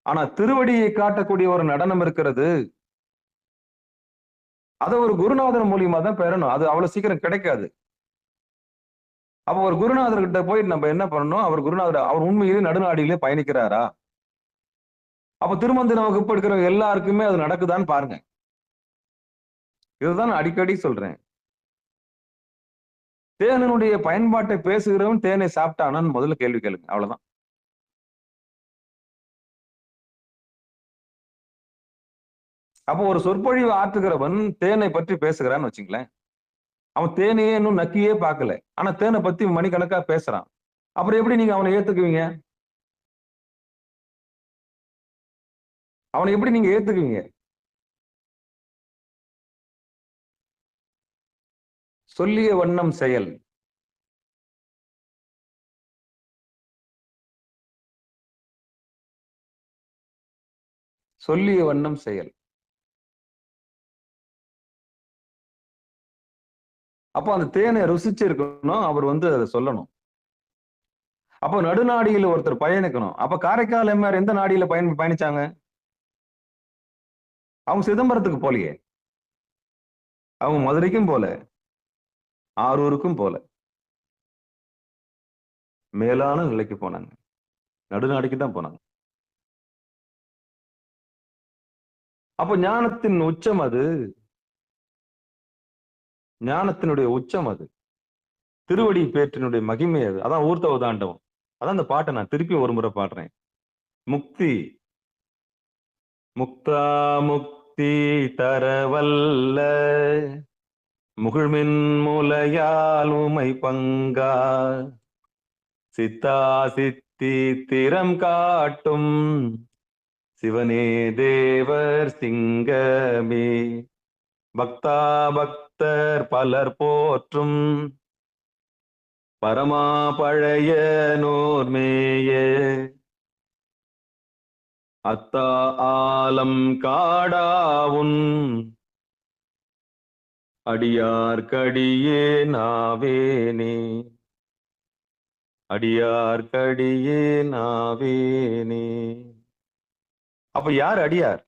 ஆனா திருவடியை காட்டக்கூடிய ஒரு நடனம் இருக்கிறது. அதை ஒரு குருநாதர் மூலியமா தான் பெறணும். அது அவ்வளவு சீக்கிரம் கிடைக்காது. அப்ப ஒரு குருநாதர்கிட்ட போய் நம்ம என்ன பண்ணணும்? அவர் உண்மையிலே நடுநாடியிலே பயணிக்கிறாரா? அப்ப திருமந்திர வகுப்பு எடுக்கிற எல்லாருக்குமே அது நடக்குதான்னு பாருங்க. இதுதான் அடிக்கடி சொல்றேன். தேனினுடைய பயன்பாட்டை பேசுகிறவன் தேனை சாப்பிட்டானான்னு முதல்ல கேள்வி கேளுங்க. அவ்வளவுதான். அப்போ ஒரு சொற்பொழிவு ஆற்றுகிறவன் தேனை பற்றி பேசுகிறான்னு வச்சுங்களேன். அவன் தேனையே இன்னும் நக்கியே பார்க்கல. ஆனா தேனை பத்தி மணிக்கணக்கா பேசுறான். அப்புறம் எப்படி நீங்க அவனை ஏத்துக்குவீங்க? அவனை எப்படி நீங்க ஏத்துக்குவீங்க? சொல்லிய வண்ணம் செயல். சொல்லிய வண்ணம் செயல். அப்போ அந்த தேனை ருசிச்சு இருக்கணும். அவர் அதை சொல்லணும். அப்போ நடுநாடியில் ஒருத்தர் பயணிக்கணும். அப்ப காரைக்கால் எம்ஆர் எந்த நாடியில பயணிச்சாங்க? அவங்க சிதம்பரத்துக்கு போலையே. அவங்க மதுரைக்கும் போல, ஆரூருக்கும் போல, மேலான நிலைக்கு போனாங்க. நடுநாடிக்கு தான் போனாங்க. அப்போ ஞானத்தின் உச்சம் அது. ஞானத்தினுடைய உச்சம் அது. திருவடி பேற்றினுடைய மகிமை அது. அதான் ஊர்த்தவ தாண்டவம். அதான் அந்த பாட்டை நான் திருப்பி ஒரு முறை பாடுறேன். முக்தி முக்தா முக்தி தரவல்ல முகிழ்மின் மூலையால் உமை பங்கா சித்தா சித்தி திறம் காட்டும் சிவனே தேவர் சிங்கமே பக்தா பக்தர் பலர் போற்றும் பரமா பழைய நூர்மேய அத்தா ஆலம் காடாவுன் அடியார்க்கடியே நாவேனே அடியார்க்கடியே நாவேனே. அப்ப யார் அடியார்?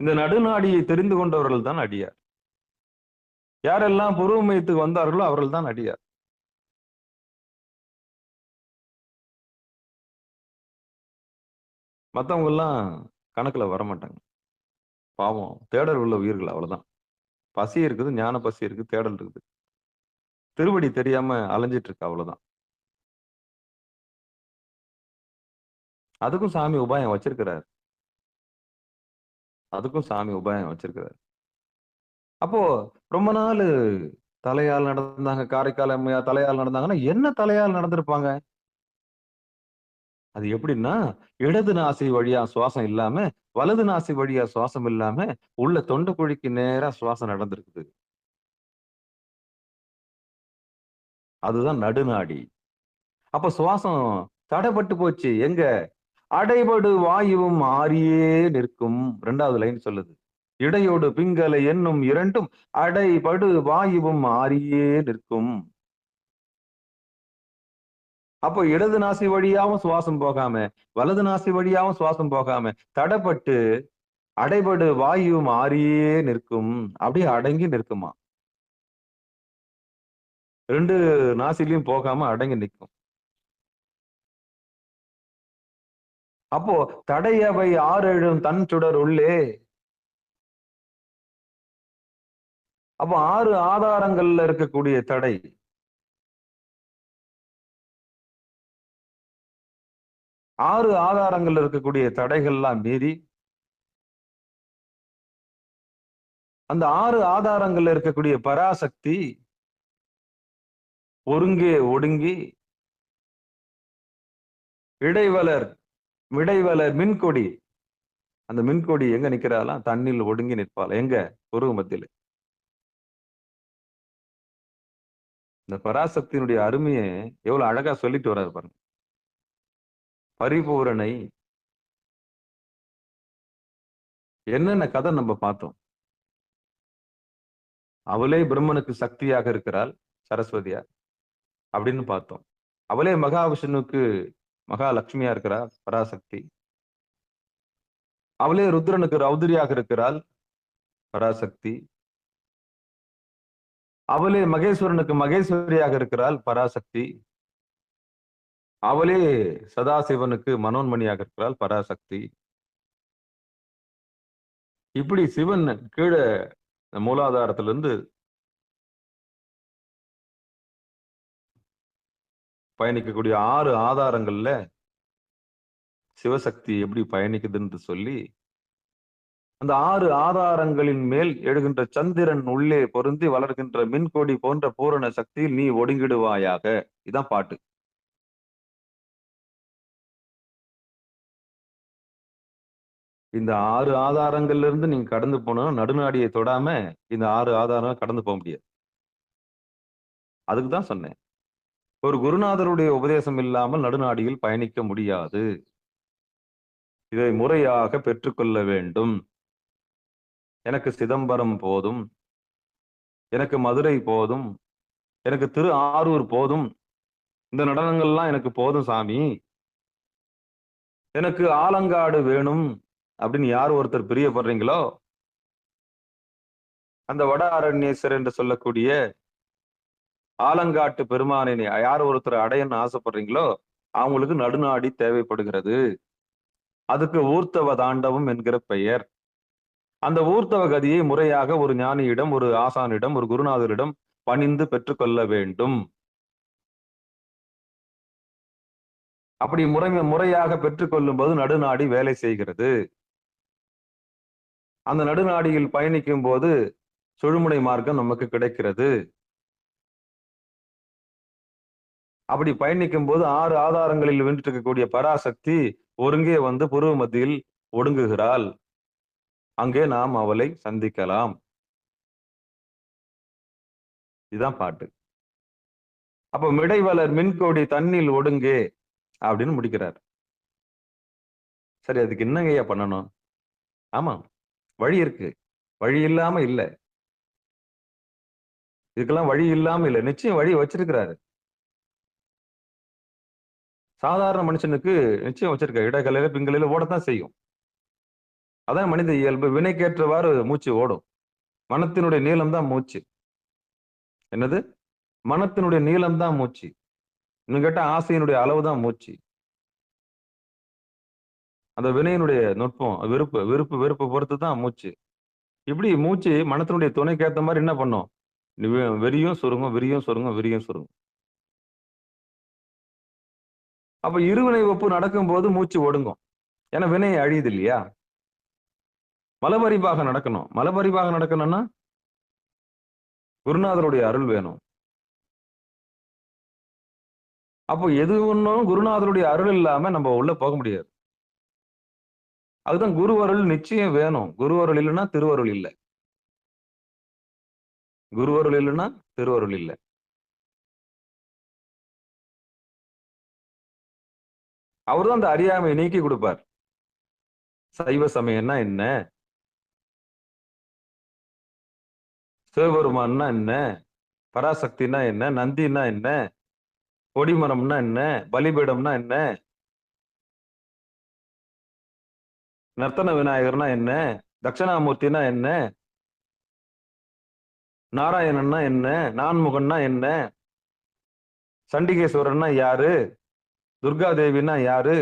இந்த நடுநாடியை தெரிந்து கொண்டவர்கள் தான் அடியார். யாரெல்லாம் புருவமயத்துக்கு வந்தார்களோ அவர்கள் தான் அடியார். மத்தவங்க எல்லாம் கணக்குல வரமாட்டாங்க. பாவம், தேடல் உள்ள உயிர்கள், அவ்வளவுதான். பசி இருக்குது, ஞான பசி இருக்கு, தேடல் இருக்குது. திருவடி தெரியாம அலைஞ்சிட்டு இருக்கு, அவ்வளவுதான். அதுக்கும் சாமி உபாயம் வச்சிருக்கிறார். அதுக்கும் சாமி உபாயம் வச்சிருக்கிறார். அப்போ ரொம்ப நாள் தலையால் நடந்தாங்க, காரைக்கால் அம்மையா தலையால் நடந்தாங்கன்னா என்ன தலையால் நடந்திருப்பாங்க? அது எப்படின்னா, இடது நாசி வழியா சுவாசம் இல்லாம வலது நாசி வழியா சுவாசம் இல்லாம உள்ள தொண்டை குழிக்கு நேரா சுவாசம் நடந்திருக்குது. அதுதான் நடுநாடி. அப்ப சுவாசம் தடைப்பட்டு போச்சு. எங்க? அடைபடு வாயுவும் ஆறியே நிற்கும். 2வது லைன் சொல்லுது. இடையோடு பிங்கலை என்னும் இரண்டும் அடைபடு வாயுவும் ஆறியே நிற்கும். அப்போ இடது நாசி வழியாவும் சுவாசம் போகாம வலது நாசி வழியாவும் சுவாசம் போகாம தடைப்பட்டு அடைபடு வாயுவும் ஆறியே நிற்கும். அப்படியே அடங்கி நிற்குமா. 2 நாசிலையும் போகாம அடங்கி நிற்கும். அப்போ தடையவை 6 தன் சுடர் உள்ளே. அப்போ 6 ஆதாரங்கள்ல இருக்கக்கூடிய தடை, 6 ஆதாரங்கள்ல இருக்கக்கூடிய தடைகள்லாம் மீறி அந்த 6 ஆதாரங்கள்ல இருக்கக்கூடிய பராசக்தி ஒருங்கே ஒடுங்கி இடைவலர் மின்கொடி, அந்த மின்கொடி எங்க நிக்கிறாளாம்? தண்ணில் ஒடுங்கி நிற்பாள். எங்க? புருவ மத்தியில. இந்த பராசக்தியினுடைய அருமையை எவ்வளவு அழகா சொல்லிட்டு வர்றாரு பாருங்க. பரிபூரணை. என்னென்ன கதை நம்ம பார்த்தோம். அவளே பிரம்மனுக்கு சக்தியாக இருக்கிறாள், சரஸ்வதியா அப்படின்னு பார்த்தோம். அவளே மகாவிஷ்ணுவுக்கு மகாலட்சுமியா இருக்கிறாள், பராசக்தி. அவளே ருத்ரனுக்கு ரௌத்ரியாக இருக்கிறாள், பராசக்தி. அவளே மகேஸ்வரனுக்கு மகேஸ்வரியாக இருக்கிறாள், பராசக்தி. அவளே சதாசிவனுக்கு மனோன்மணியாக இருக்கிறாள், பராசக்தி. இப்படி சிவன் கீழே மூலாதாரத்திலிருந்து பயணிக்கக்கூடிய 6 ஆதாரங்கள்ல சிவசக்தி எப்படி பயணிக்குதுன்னு சொல்லி, அந்த 6 ஆதாரங்களின் மேல் எழுகின்ற சந்திரன் உள்ளே பொருந்தி வளர்கின்ற மின்கொடி போன்ற பூரண சக்தியில் நீ ஒடுங்கிடுவாயாக. இதான் பாட்டு. இந்த 6 ஆதாரங்கள்ல இருந்து நீங்க கடந்து போனா நடுநாடியை தொடாம இந்த 6 ஆதாரம் கடந்து போக முடியாது. அதுக்கு தான் சொன்னேன், ஒரு குருநாதருடைய உபதேசம் இல்லாமல் நடுநாடியில் பயணிக்க முடியாது. இதை முறையாக பெற்றுக்கொள்ள வேண்டும். எனக்கு சிதம்பரம் போதும், எனக்கு மதுரை போதும், எனக்கு திரு ஆரூர் போதும், இந்த நடனங்கள்லாம் எனக்கு போதும் சாமி, எனக்கு ஆலங்காடு வேணும் அப்படின்னு யார் ஒருத்தர் பிரியப்படுறீங்களோ, அந்த வட அரண்யேஸ்வரர் என்று சொல்லக்கூடிய ஆலங்காட்டு பெருமானை யார் ஒருத்தர் அடையன்னு ஆசைப்படுறீங்களோ அவங்களுக்கு நடுநாடி தேவைப்படுகிறது. அதுக்கு ஊர்த்தவ தாண்டவம் என்கிற பெயர். அந்த ஊர்த்தவ கதியை முறையாக ஒரு ஞானியிடம், ஒரு ஆசானிடம், ஒரு குருநாதரிடம் பணிந்து பெற்றுக்கொள்ள வேண்டும். அப்படி முறையாக பெற்றுக்கொள்ளும் போது நடுநாடி வேலை செய்கிறது. அந்த நடுநாடியில் பயணிக்கும் போது சுழுமுனை மார்க்கம் நமக்கு கிடைக்கிறது. அப்படி பயணிக்கும் போது 6 ஆதாரங்களில் வென்று இருக்கக்கூடிய பராசக்தி ஒருங்கே வந்து புருவ மத்தியில் ஒடுங்குகிறாள். அங்கே நாம் அவளை சந்திக்கலாம். இதுதான் பாட்டு. அப்ப மிடைவளர் மின்கோடி தன்னில் ஒடுங்கே அப்படின்னு முடிக்கிறார். சரி, அதுக்கு என்னங்கய்யா பண்ணணும்? ஆமா, வழி இருக்கு. வழி இல்லாம இல்ல. இதுக்கெல்லாம் வழி இல்லாம இல்ல. நிச்சயம் வழி வச்சிருக்கிறாரு. சாதாரண மனுஷனுக்கு நிச்சயம் வச்சிருக்காரு. இடகலையில பிங்கலையில ஓடத்தான் செய்யும். அதான் மனித இயல்பு. வினைக்கேற்றவாறு மூச்சு ஓடும். மனத்தினுடைய நீளம் தான் மூச்சு. என்னது? மனத்தினுடைய நீளம் தான் மூச்சு. இன்னும் கேட்டா ஆசையினுடைய அளவு தான் மூச்சு. அந்த வினையினுடைய நுட்பம், விருப்பு விருப்பு வெறுப்பு பொறுத்து தான் மூச்சு. இப்படி மூச்சு மனத்தினுடைய துணைக்கு ஏத்த மாதிரி என்ன பண்ணும்? வெறியும் சுருங்கும், விரியும் சுருங்கும், விரியும் சுருங்கும். அப்ப இருவினை ஒப்பு நடக்கும் போது மூச்சு ஒடுங்கும். ஏன்னா வினை அழியுது இல்லையா? மலபரிபாக நடக்கணும். மலபரிபாக நடக்கணும்னா குருநாதருடைய அருள் வேணும். அப்போ எது ஒன்றும் குருநாதருடைய அருள் இல்லாம நம்ம உள்ள போக முடியாது. அதுதான் குரு அருள் நிச்சயம் வேணும். குரு அருள் இல்லைன்னா திருவருள் இல்லை. குரு அருள் இல்லைன்னா திருவருள் இல்லை. அவர்தான் அந்த அறியாமையை நீக்கி கொடுப்பார். சைவ சமயம்னா என்ன? சிவபெருமான்னா என்ன? பராசக்தினா என்ன? நந்தினா என்ன? கொடிமரம்னா என்ன? பலிபீடம்னா என்ன? நர்த்தன விநாயகர்னா என்ன? தட்சணாமூர்த்தினா என்ன? நாராயணன்னா என்ன? நான்முகன்னா என்ன? சண்டிகேஸ்வரன்னா யாரு? துர்கா தேவினா யாரு?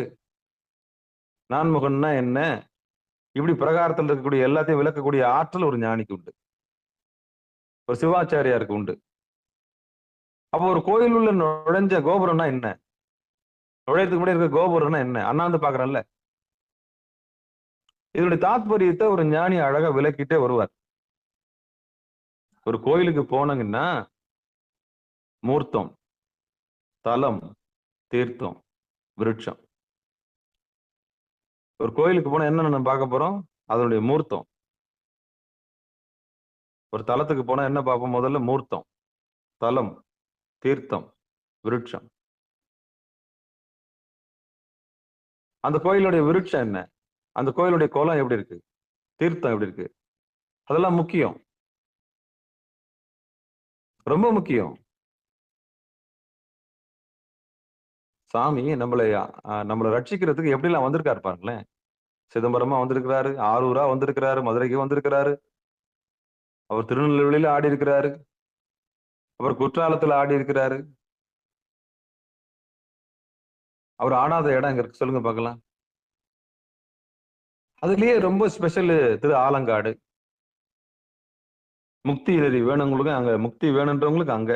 நான்முகன்னா என்ன? இப்படி பிரகாரத்தில் இருக்கக்கூடிய எல்லாத்தையும் விளக்கக்கூடிய ஆற்றல் ஒரு ஞானிக்கு உண்டு. ஒரு சிவாச்சாரியாருக்கு உண்டு. அப்போ ஒரு கோயில் உள்ள நுழைஞ்ச கோபுரம்னா என்ன? நுழையத்துக்கு முன்னாடி இருக்க கோபுரம்னா என்ன? அண்ணாந்து பாக்குறேன்ல. இதனுடைய தாத்பரியத்தை ஒரு ஞானி அழகா விளக்கிட்டே வருவார். ஒரு கோயிலுக்கு போனங்கன்னா மூர்த்தம், தலம், தீர்த்தம், விருட்சம். ஒரு கோயிலுக்கு போனா என்ன நம்ம பார்க்க போறோம்? அதனுடைய மூர்த்தம். ஒரு தலத்துக்கு போனா என்ன பார்ப்போம்? முதல்ல மூர்த்தம், தலம், தீர்த்தம், விருட்சம். அந்த கோயிலுடைய விருட்சம் என்ன? அந்த கோயிலுடைய கோலம் எப்படி இருக்கு? தீர்த்தம் எப்படி இருக்கு? அதெல்லாம் முக்கியம், ரொம்ப முக்கியம். சாமி நம்மளை ரட்சிக்கிறதுக்கு எப்படி எல்லாம் வந்திருக்காரு பாருங்களேன். சிதம்பரமா வந்திருக்கிறாரு, ஆரூரா வந்திருக்கிறாரு, மதுரைக்கு வந்திருக்கிறாரு, அவர் திருநெல்வேலியில ஆடி இருக்கிறாரு, அவர் குற்றாலத்துல ஆடி இருக்கிறாரு. அவர் ஆடாத இடம் எங்க இருக்கு சொல்லுங்க பார்க்கலாம். அதுலயே ரொம்ப ஸ்பெஷல் திரு ஆலங்காடு. முக்தி வேணுங்களுக்கு அங்க, முக்தி வேணுன்றவங்களுக்கு அங்க.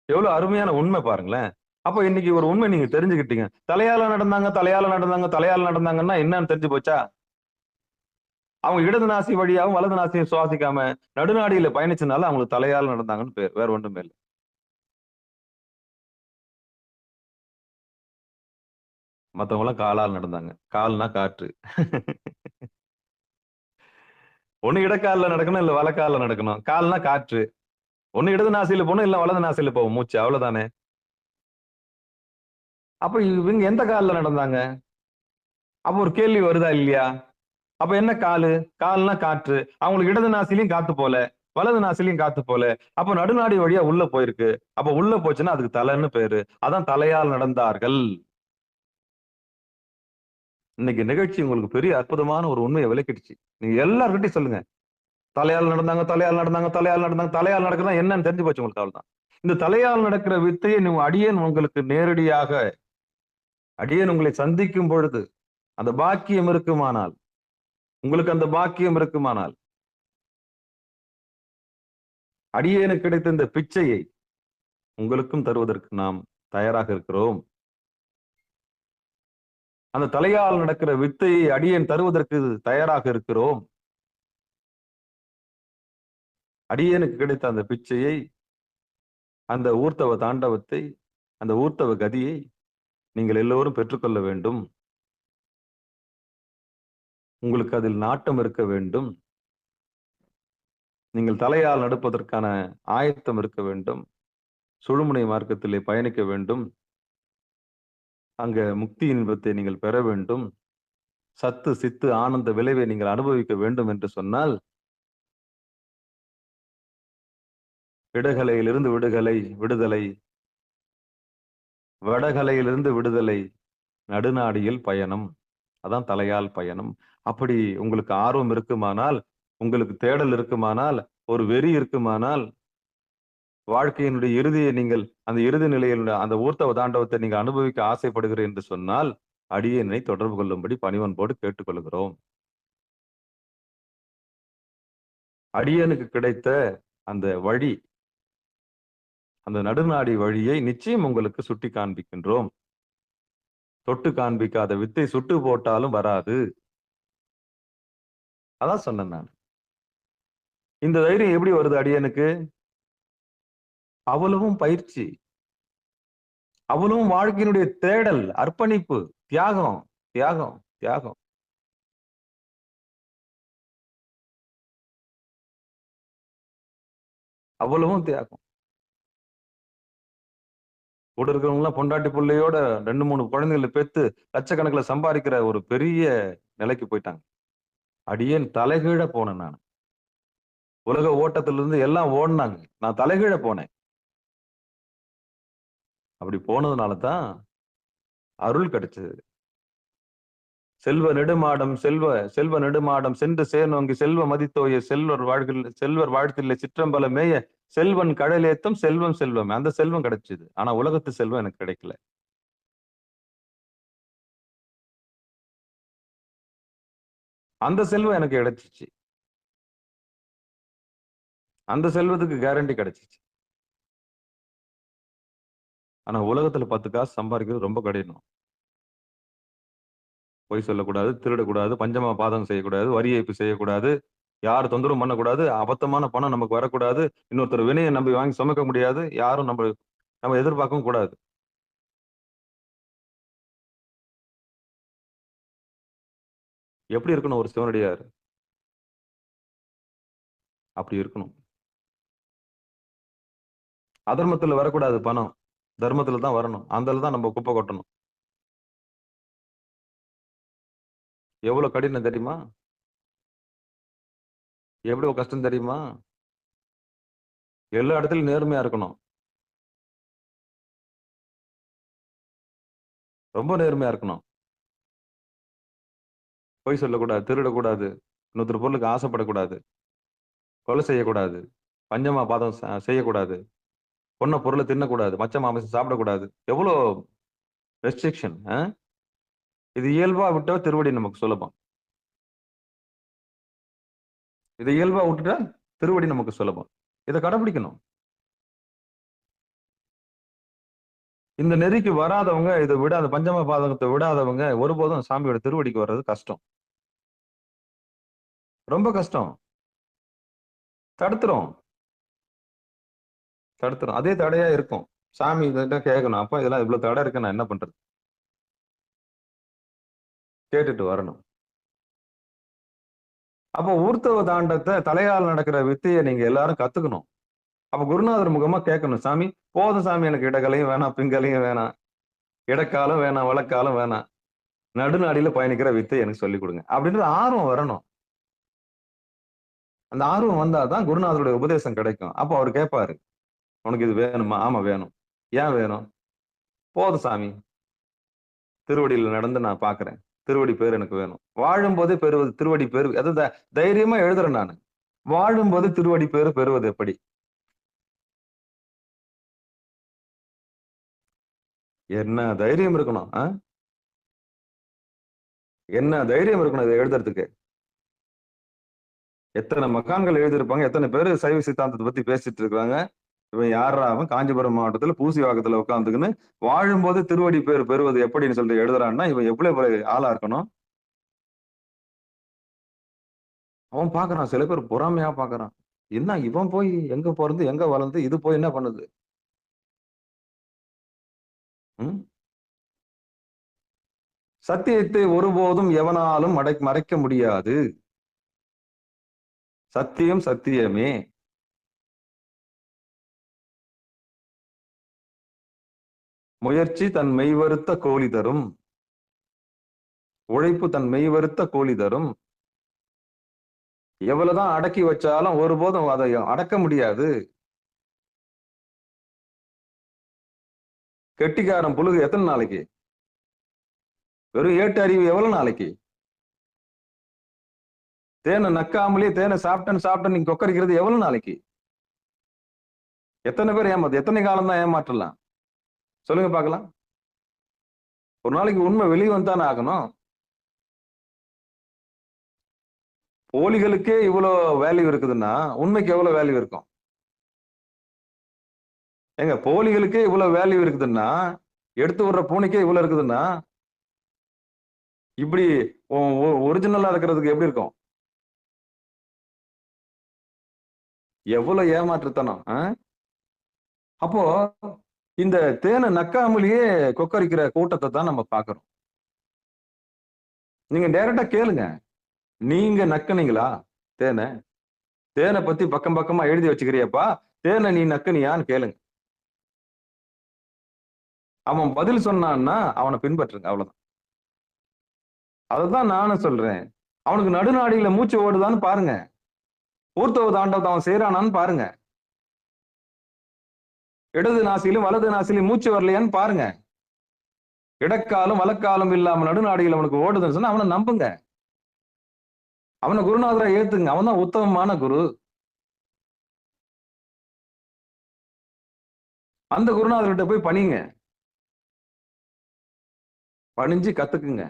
எவ்வளவு அருமையான உண்மை பாருங்களேன். அப்ப இன்னைக்கு ஒரு உண்மை நீங்க தெரிஞ்சுக்கிட்டீங்க. தலையால நடந்தாங்க, தலையால நடந்தாங்க, தலையால நடந்தாங்கன்னா என்னன்னு தெரிஞ்சு போச்சா? அவங்க இடது நாசி வழியாவும் வலது நாசியும் சுவாசிக்காம நடுநாடியில பயணிச்சனால அவங்களுக்கு தலையால நடந்தாங்கன்னு பேர், வேற ஒன்றுமே இல்லை. மத்தவங்க எல்லாம் காலால் நடந்தாங்க. கால்னா காற்று. ஒண்ணு இடக்கால நடக்கணும், இல்ல வலக்கால நடக்கணும். கால்னா காற்று. ஒண்ணு இடது நாசியில போகணும், இல்ல வலது நாசியில போகும் மூச்சு, அவ்வளவுதானே. அப்ப இவங்க எந்த காலில் நடந்தாங்க? அப்ப ஒரு கேள்வி வருதா இல்லையா? அப்ப என்ன காலு? கால்னா காற்று. அவங்களுக்கு இடது நாசிலையும் காத்து போல, வலது நாசிலையும் காத்து போல. அப்ப நடுநாடி வழியா உள்ள போயிருக்கு. அப்ப உள்ள போச்சுன்னா அதுக்கு தலைன்னு பேரு. அதான் தலையால் நடந்தார்கள். இன்னைக்கு நிகழ்ச்சி உங்களுக்கு பெரிய அற்புதமான ஒரு உண்மையை விளக்கிடுச்சு. நீங்க எல்லார்கிட்டையும் சொல்லுங்க, தலையால் நடந்தாங்க, தலையால் நடந்தாங்க, தலையால் நடந்தாங்க. தலையால் நடக்கிறதா என்னன்னு தெரிஞ்சு போச்சு உங்களுக்கு. அவ்வளவுதான். இந்த தலையால் நடக்கிற வித்தையை நீங்க அடியேன் உங்களுக்கு நேரடியாக, அடியேன் உங்களை சந்திக்கும் பொழுது அந்த பாக்கியம் இருக்குமானால், உங்களுக்கு அந்த பாக்கியம் இருக்குமானால், அடியேனுக்கு கிடைத்த இந்த பிச்சையை உங்களுக்கும் தருவதற்கு நாம் தயாராக இருக்கிறோம். அந்த தலையால் நடக்கிற வித்தையை அடியேன் தருவதற்கு தயாராக இருக்கிறோம். அடியேனுக்கு கிடைத்த அந்த பிச்சையை, அந்த ஊர்த்தவ தாண்டவத்தை, அந்த ஊர்த்தவ கதியை நீங்கள் எல்லோரும் பெற்றுக்கொள்ள வேண்டும். உங்களுக்கு அதில் நாட்டம் இருக்க வேண்டும். நீங்கள் தலையால் நடப்பதற்கான ஆயத்தம் இருக்க வேண்டும். சுழுமுனை மார்க்கத்திலே பயணிக்க வேண்டும். அங்க முக்தி இன்பத்தை நீங்கள் பெற வேண்டும். சத்து சித்து ஆனந்த விளைவை நீங்கள் அனுபவிக்க வேண்டும் என்று சொன்னால், இடகலையிலிருந்து விடுதலை, வடகலையிலிருந்து விடுதலை, நடுநாடியில் பயணம். அதான் தலையால் பயணம். அப்படி உங்களுக்கு ஆர்வம் இருக்குமானால், உங்களுக்கு தேடல் இருக்குமானால், ஒரு வெறி இருக்குமானால், வாழ்க்கையினுடைய இறுதியை நீங்கள் அந்த இறுதி நிலையில் அந்த ஊர்த்தவ தாண்டவத்தை நீங்க அனுபவிக்க ஆசைப்படுகிறேன் என்று சொன்னால், அடியேனை தொடர்பு கொள்ளும்படி பணிவன்போடு கேட்டுக்கொள்கிறோம். அடியனுக்கு கிடைத்த அந்த வழி, அந்த நடுநாடி வழியை நிச்சயம் உங்களுக்கு சுட்டி காண்பிக்கின்றோம். தொட்டு காண்பிக்காத வித்தை சுட்டு போட்டாலும் வராது. அதான் சொன்னேன் நான். இந்த தைரியம் எப்படி வருது அடியனுக்கு? அவ்வளவும் பயிற்சி, அவ்வளவும் வாழ்க்கையினுடைய தேடல், அர்ப்பணிப்பு, தியாகம் தியாகம் தியாகம். அவ்வளவும் தியாகம். கூட இருக்கிறவங்க எல்லாம் பொண்டாட்டி பிள்ளையோட 2-3 குழந்தைகளை பெத்து லட்சக்கணக்கில் சம்பாதிக்கிற ஒரு பெரிய நிலைக்கு போயிட்டாங்க. அடியேன் தலைகீழ போனேன். நான் உலக ஓட்டத்திலிருந்து எல்லாம் ஓடினாங்க, நான் தலைகீழ போனேன். அப்படி போனதுனால தான் அருள் கிடைச்சது. செல்வ நெடுமாடம் செல்வ நெடுமாடம் சென்று சேர்நோங்கி செல்வ மதித்தோய செல்வர் வாழ்த்தில்லை சிற்றம்பல மேய செல்வன் கடலேத்தம் செல்வம் செல்வம். அந்த செல்வம் கிடைச்சது. ஆனா உலகத்து செல்வம் எனக்கு கிடைக்கல. அந்த செல்வம் எனக்கு கிடைச்சிச்சு. அந்த செல்வத்துக்கு கேரண்டி கிடைச்சிச்சு. ஆனா உலகத்துல 10 காசு சம்பாதிக்கிறது ரொம்ப கடினம். பொய் சொல்லக்கூடாது, திருடக்கூடாது, பஞ்சமா பாதகம் செய்யக்கூடாது, வரி ஏய்ப்பு செய்யக்கூடாது, யார் தொந்தரவும் பண்ணக்கூடாது, அபத்தமான பணம் நமக்கு வரக்கூடாது, இன்னொருத்தர் வினையை நம்பி வாங்கி சுமக்க முடியாது, யாரும் நம்ம எதிர்பார்க்கவும் கூடாது. எப்படி இருக்கணும் ஒரு சிவனடியார்? அப்படி இருக்கணும். அதர்மத்துல வரக்கூடாது பணம், தர்மத்துல தான் வரணும். அந்த தான் நம்ம குப்பை கொட்டணும். எவ்வளவு கடினம் தெரியுமா? எவ்வளவு கஷ்டம் தெரியுமா? எல்லா இடத்துலயும் நேர்மையா இருக்கணும். ரொம்ப நேர்மையா இருக்கணும். பொய் சொல்லக்கூடாது, திருடக்கூடாது, இன்னொருத்தர் பொருளுக்கு ஆசைப்படக்கூடாது, கொலை செய்யக்கூடாது, பஞ்சமா பாதம் செய்யக்கூடாது, பொண்ண பொருளை தின்னக்கூடாது, மச்ச மாமிசம் சாப்பிடக்கூடாது. எவ்வளோ ரெஸ்ட்ரிக்ஷன்! இது இயல்பா விட்டா திருவடி நமக்கு சுலபம். இதை இயல்பா விட்டுட்டா திருவடி நமக்கு சுலபம். இதை கடைபிடிக்கணும். இந்த நெறிக்கு வராதவங்க, இதை விடாத பஞ்சம பாதகத்தை விடாதவங்க ஒருபோதும் சாமியோட திருவடிக்கு வர்றது கஷ்டம், ரொம்ப கஷ்டம். தடுத்துரும். அதே தடையா இருக்கும். சாமி கிட்ட கேட்கணும், அப்ப இதெல்லாம் இவ்வளவு தடை இருக்கு, நான் என்ன பண்றது? கேட்டுட்டு வரணும். அப்போ ஊர்த்தவ தாண்டத்தை, தலையால் நடக்கிற வித்தையை நீங்க எல்லாரும் கத்துக்கணும். அப்ப குருநாதர் முகமா கேட்கணும், சாமி போதும் சாமி, எனக்கு இடகலையும் வேணாம், பிங்கலையும் வேணாம், இடக்காலம் வேணாம், வழக்காலம் வேணாம், நடுநாடியில பயணிக்கிற வித்தை எனக்கு சொல்லிக் கொடுங்க அப்படின்ற ஆர்வம் வரணும். அந்த ஆர்வம் வந்தாதான் குருநாதருடைய உபதேசம் கிடைக்கும். அப்போ அவர் கேட்பாரு, உனக்கு இது வேணுமா? ஆமா வேணும். ஏன் வேணும்? போதும் சாமி, திருவடியில நடந்து நான் பாக்குறேன், திருவடி பேர் எனக்கு வேணும். வாழும் போதே பெறுவது திருவடி பேர். அது தைரியமா எழுதுறேன் நான். வாழும் போது திருவடி பேர் பெறுவது எப்படி? என்ன தைரியம் இருக்கணும்? என்ன தைரியம் இருக்கணும் இதை எழுதுறதுக்கு? எத்தனை மகான்கள் எழுதியிருப்பாங்க, எத்தனை பேர் சைவ சித்தாந்தத்தை பத்தி பேசிட்டு இருக்காங்க. இவன் யாரா அவன் காஞ்சிபுரம் மாவட்டத்துல பூசிவாக்கத்துல உட்காந்துக்குன்னு வாழும்போது திருவடி பேர் பெறுவது எப்படின்னு சொல்லிட்டு எழுதுறான்னா இவன் எவ்வளவு பெரிய ஆளா இருக்கணும். அவன் பாக்குறான், சில பேர் பொறாமையா பாக்குறான். என்ன இவன் போய் எங்க பிறந்து எங்க வளர்ந்து இது போய் என்ன பண்ணுது? ம்? சத்தியத்தை ஒருபோதும் எவனாலும் மறைக்க முடியாது. சத்தியம் சத்தியமே. முயற்சி தன் மெய்வருத்த கோழி தரும். உழைப்பு தன் மெய்வருத்த கோழி தரும். எவ்வளவுதான் அடக்கி வச்சாலும் ஒருபோதும் அதை அடக்க முடியாது. கெட்டிக்காரன் புழுகு எத்தனை நாளைக்கு? வெறும் ஏட்டு அறிவு எவ்வளவு நாளைக்கு? தேனை நக்காமலே தேனை சாப்பிட்டேன்னு நீங்க கொக்கரிக்கிறது எவ்வளவு நாளைக்கு? எத்தனை பேர் ஏமாத்து? எத்தனை காலம் தான் ஏமாற்றலாம்? சொல்லுங்க பார்க்கலாம். ஒரு நாளைக்கு உண்மை வெளியே வந்தானே ஆகணும். போலிகளுக்கே இவ்வளவு வேல்யூ இருக்குதுன்னா உண்மைக்கு எவ்வளவு வேல்யூ இருக்கும்? ஏங்க, போலிகளுக்கே இவ்வளவு வேல்யூ இருக்குதுன்னா, எடுத்து விடுற பூனைக்கே இவ்வளவு இருக்குதுன்னா, இப்படி ஒரிஜினலா இருக்கிறதுக்கு எப்படி இருக்கும்? எவ்வளவு ஏமாற்றுத்தனம். அப்போ இந்த தேனை நக்காமலேயே கொக்கரிக்கிற கூட்டத்தை தான் நம்ம பாக்குறோம். நீங்க டைரக்டா கேளுங்க, நீங்க நக்குனீங்களா தேனை? தேனை பத்தி பக்கம் பக்கமா எழுதி வச்சுக்கிறியப்பா, தேனை நீ நக்குனியான்னு கேளுங்க. அவன் பதில் சொன்னான்னா அவனை பின்பற்றுங்க, அவ்வளவுதான். அததான் நானும் சொல்றேன். அவனுக்கு நடுநாடியில மூச்சு ஓடுதான்னு பாருங்க. ஊர்த்தவ தாண்டவத்தை அவன் செய்யறானான்னு பாருங்க. இடது நாசிலும் வலது நாசிலும் மூச்சு வரலையான்னு பாருங்க. இடக்காலம் வலக்காலம் இல்லாம நடுநாடியில் அவனுக்கு ஓடுதுன்னு சொன்னா அவனை நம்புங்க. அவனை குருநாதரா ஏத்துங்க. அவன் தான் உத்தமமான குரு. அந்த குருநாதர்கிட்ட போய் பணிங்க, பணிஞ்சு கத்துக்குங்க,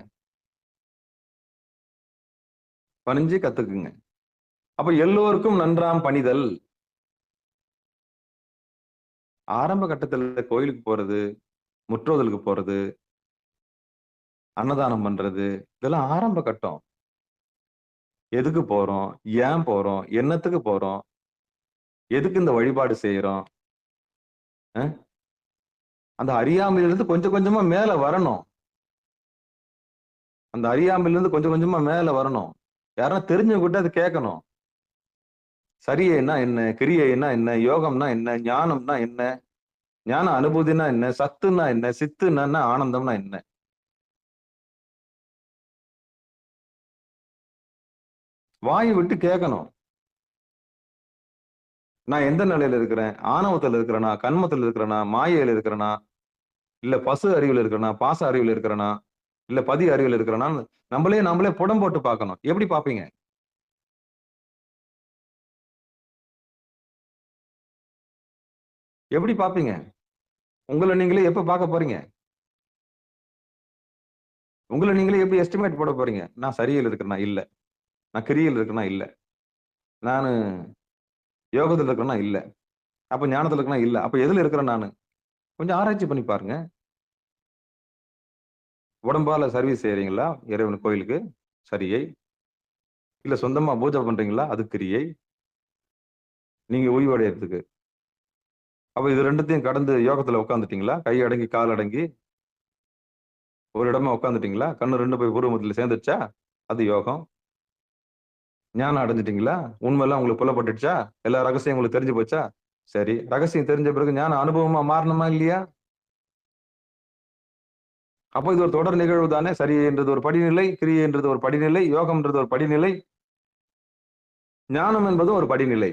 பணிஞ்சு கத்துக்குங்க. அப்ப எல்லோருக்கும் நன்றாம் பணிதல். ஆரம்ப கட்டத்துல கோயிலுக்கு போறது, முற்றோதலுக்கு போறது, அன்னதானம் பண்றது, இதெல்லாம் ஆரம்ப கட்டம். எதுக்கு போறோம், ஏன் போறோம், என்னத்துக்கு போறோம், எதுக்கு இந்த வழிபாடு செய்யறோம், அந்த அறியாமையிலிருந்து கொஞ்சம் கொஞ்சமா மேல வரணும். அந்த அறியாமையிலிருந்து கொஞ்சம் கொஞ்சமா மேல வரணும். யாரும் தெரிஞ்சவங்கிட்ட அது கேட்கணும். சரியைன்னா என்ன, கிரியைன்னா என்ன, யோகம்னா என்ன, ஞானம்னா என்ன, ஞான அனுபூதினா என்ன, சத்துன்னா என்ன, சித்துன்னா என்ன, ஆனந்தம்னா என்ன? வாய் விட்டு கேட்கணும். நான் எந்த நிலையில இருக்கிறேன்? ஆணவத்துல இருக்கிறேனா, கண்மத்துல இருக்கிறேனா, மாயையில இருக்கிறேனா, இல்ல பசு அறிவில் இருக்கிறேனா, பாச அறிவில் இருக்கிறேனா, இல்ல பதி அறிவில் இருக்கிறேனா? நம்மளே புடம் போட்டு பார்க்கணும். எப்படி பார்ப்பீங்க? எப்படி பார்ப்பீங்க? உங்களை நீங்களே எப்ப பார்க்க போறீங்க? உங்களை நீங்களே எப்படி எஸ்டிமேட் போட போறீங்க? நான் சரியில் இருக்கிறேனா? இல்ல. நான் கிரியில் இருக்கிறேனா? இல்ல. நானு யோகத்துல இருக்கிறேனா? இல்ல. அப்ப ஞானத்துல இருக்கிறேனா? இல்ல. அப்ப எதுல இருக்கிறேன் நானு? கொஞ்சம் ஆராய்ச்சி பண்ணி பாருங்க. உடம்பால சர்வீஸ் செய்யறீங்களா இறைவன் கோயிலுக்கு? சரியை. இல்ல சொந்தமா பூஜை பண்றீங்களா? அது கிரியை. நீங்க ஓய்வடையறதுக்கு. அப்ப இது ரெண்டுத்தையும் கடந்து யோகத்துல உட்காந்துட்டீங்களா? கை அடங்கி கால் அடங்கி ஒரு இடமா உட்காந்துட்டீங்களா? கண்ணு ரெண்டு போய் பூர்வமத்துல சேர்ந்துருச்சா? அது யோகம். ஞானம் அடைஞ்சிட்டீங்களா? உண்மையெல்லாம் உங்களுக்கு புலப்பட்டுச்சா? எல்லா ரகசியம் உங்களுக்கு தெரிஞ்சு போச்சா? சரி, ரகசியம் தெரிஞ்ச பிறகு ஞான அனுபவமா மாறணுமா இல்லையா? அப்போ இது ஒரு தொடர் நிகழ்வு தானே. சரி என்றது ஒரு படிநிலை, கிரியை என்றது ஒரு படிநிலை, யோகம்ன்றது ஒரு படிநிலை, ஞானம் என்பது ஒரு படிநிலை,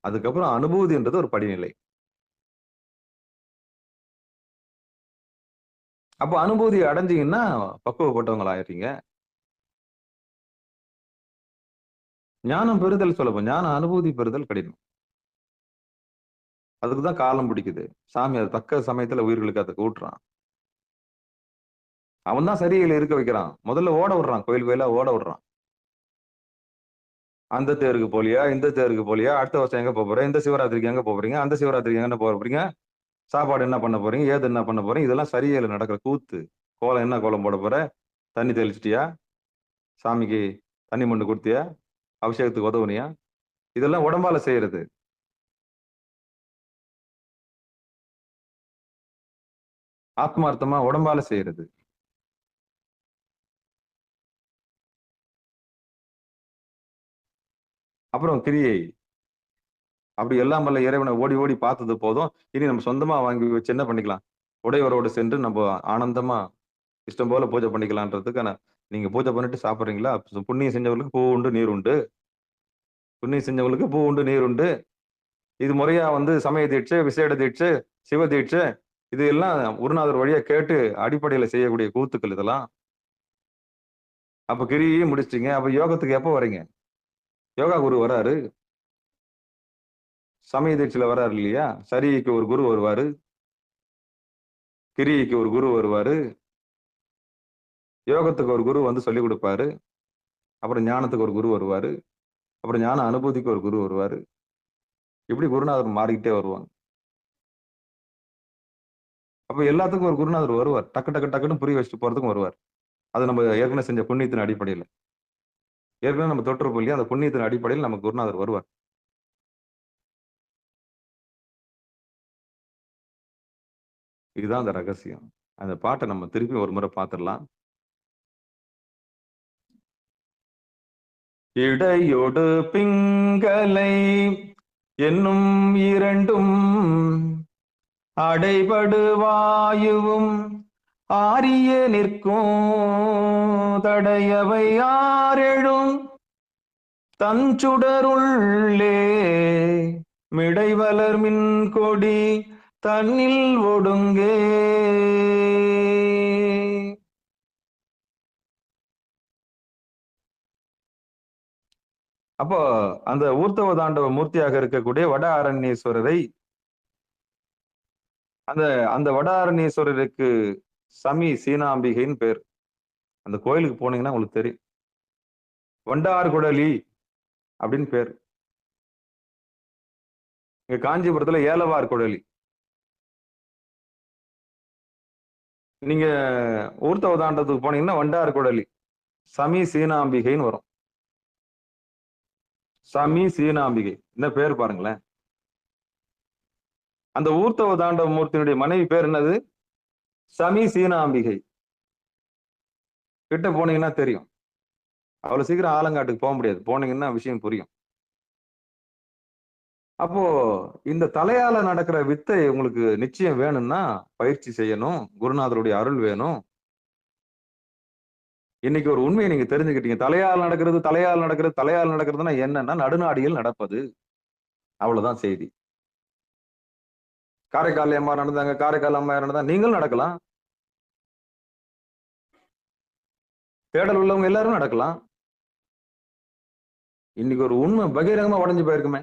அதுக்கப்புறம் அனுபூதி என்றது ஒரு படிநிலை. அப்போ அனுபூதி அடைஞ்சீங்கன்னா பக்குவப்பட்டவங்க ஆயிடுறீங்க. ஞானம் பெறுதல் சுலபம், ஞான அனுபூதி பெறுதல் கடினம். அதுக்குதான் காலம் பிடிக்குது. சாமி அது தக்க சமயத்துல உயிர்களுக்கு அதை ஊட்டுறான். அவன் தான் சரியில இருக்க வைக்கிறான். முதல்ல ஓட விடுறான், கோயில் கோயிலா ஓட விடுறான். அந்த தேருக்கு போலியா, இந்த தேருக்கு போலியா, அடுத்த வருஷம் எங்க போக போறீங்க, இந்த சிவராத்திரிக்கு எங்க போறீங்க, அந்த சிவராத்திரிக்கு எங்க போறீங்க, சாப்பாடு என்ன பண்ண போறீங்க, ஏது என்ன பண்ண போறீங்க, இதெல்லாம் சரியில்லை நடக்கிற கூத்து. கோலம் என்ன கோலம் போட போற, தண்ணி தெளிச்சிட்டியா, சாமிக்கு தண்ணி மொண்டு கொடுத்தியா, அபிஷேகத்துக்கு உதவுனியா, இதெல்லாம் உடம்பால செய்யறது. ஆத்மார்த்தமா உடம்பால செய்யறது. அப்புறம் கிரியை. அப்படி எல்லாம் வல்ல இறைவனை ஓடி ஓடி பார்த்தது போதும். இனி நம்ம சொந்தமா வாங்கி வச்சு என்ன பண்ணிக்கலாம், உடையவரோடு சென்று நம்ம ஆனந்தமா இஷ்டம் போல பூஜை பண்ணிக்கலான்றதுக்கான. நீங்க பூஜை பண்ணிட்டு சாப்பிடுறீங்களா, புண்ணியம் செஞ்சவங்களுக்கு பூ உண்டு நீர் உண்டு. புண்ணியம் செஞ்சவங்களுக்கு பூ உண்டு நீர் உண்டு. இது முறையா சமய தீட்சை, விசேட தீட்சை, சிவ தீட்சை, இது எல்லாம் குருநாதர் வழியா கேட்டு அடிப்படையில செய்யக்கூடிய கூத்துக்கள் இதெல்லாம். அப்ப கிரியை முடிச்சிட்டீங்க. அப்ப யோகத்துக்கு எப்ப வரீங்க? யோகா குரு வராரு, சமய தீட்சையில வராரு இல்லையா? சரிக்கு ஒரு குரு வருவாரு, கிரியைக்கு ஒரு குரு வருவாரு, யோகத்துக்கு ஒரு குரு சொல்லி கொடுப்பாரு, அப்புறம் ஞானத்துக்கு ஒரு குரு வருவாரு, அப்புறம் ஞான அனுபூதிக்கு ஒரு குரு வருவாரு. இப்படி குருநாதர் மாறிக்கிட்டே வருவாங்க. அப்ப எல்லாத்துக்கும் ஒரு குருநாதர் வருவார். டக்கு டக்கு டக்குன்னு புரிய வச்சுட்டு போறதுக்கும் வருவார். அது நம்ம ஏற்கனவே செஞ்ச புண்ணியத்தின் அடிப்படையில், ஏற்கனவே நம்ம தொற்றுப்போம் இல்லையா, அந்த புண்ணியத்தின் அடிப்படையில் நமக்கு குருநாதர் வருவார். இதுதான் அந்த ரகசியம். அந்த பாட்டை நம்ம திருப்பி ஒரு முறை பார்த்துடலாம். இடையொடு பிங்களை என்னும் இரண்டும் அடைபடு வாயுவும் ஆரிய நிற்கும் தடையவை ஆறெழும் தஞ்சுடருள்ளே மிடைவலர் மின் கொடி தன்னில் ஒடுங்கே. அப்போ அந்த ஊர்த்தவ தாண்டவ மூர்த்தியாக இருக்கக்கூடிய வட அரண்யேஸ்வரரை, அந்த அந்த வட அரண்யேஸ்வரருக்கு சமி சீனாம்பிகைன்னு பேர். அந்த கோயிலுக்கு போனீங்கன்னா உங்களுக்கு தெரியும். வண்டார்குடலி அப்படின்னு பேர். இங்க காஞ்சிபுரத்துல ஏலவார் குடலி. நீங்க ஊர்த்தவ தாண்டத்துக்கு போனீங்கன்னா வண்டார் குடலி சமி சீனாம்பிகைன்னு வரும். சமி சீனாம்பிகை என்ன பேர் பாருங்களேன். அந்த ஊர்த்தவ தாண்டவ மூர்த்தியினுடைய மனைவி பேர் என்னது? சமி சீனாம்பிகை. கிட்ட போனீங்கன்னா தெரியும். அவ்வளவு சீக்கிரம் ஆலங்காட்டுக்கு போக முடியாது, போனீங்கன்னா விஷயம் புரியும். அப்போ இந்த தலையால நடக்கிற வித்தை உங்களுக்கு நிச்சயம் வேணும்னா பயிற்சி செய்யணும், குருநாதருடைய அருள் வேணும். இன்னைக்கு ஒரு உண்மையை நீங்க தெரிஞ்சுக்கிட்டீங்க. தலையால் நடக்கிறது, தலையால் நடக்கிறது, தலையால் நடக்கிறதுனா என்னன்னா நடுநாடியில் நடப்பது. அவ்வளவுதான் செய்தி. காரைக்கால் அம்மா நடந்தாங்க, காரைக்கால் அம்மா நடந்தாங்க, நீங்களும் நடக்கலாம். தேடல் உள்ளவங்க எல்லாரும் நடக்கலாம். இன்னைக்கு ஒரு உண்மை பகிரங்கமா உடஞ்சு போயிருக்குமே.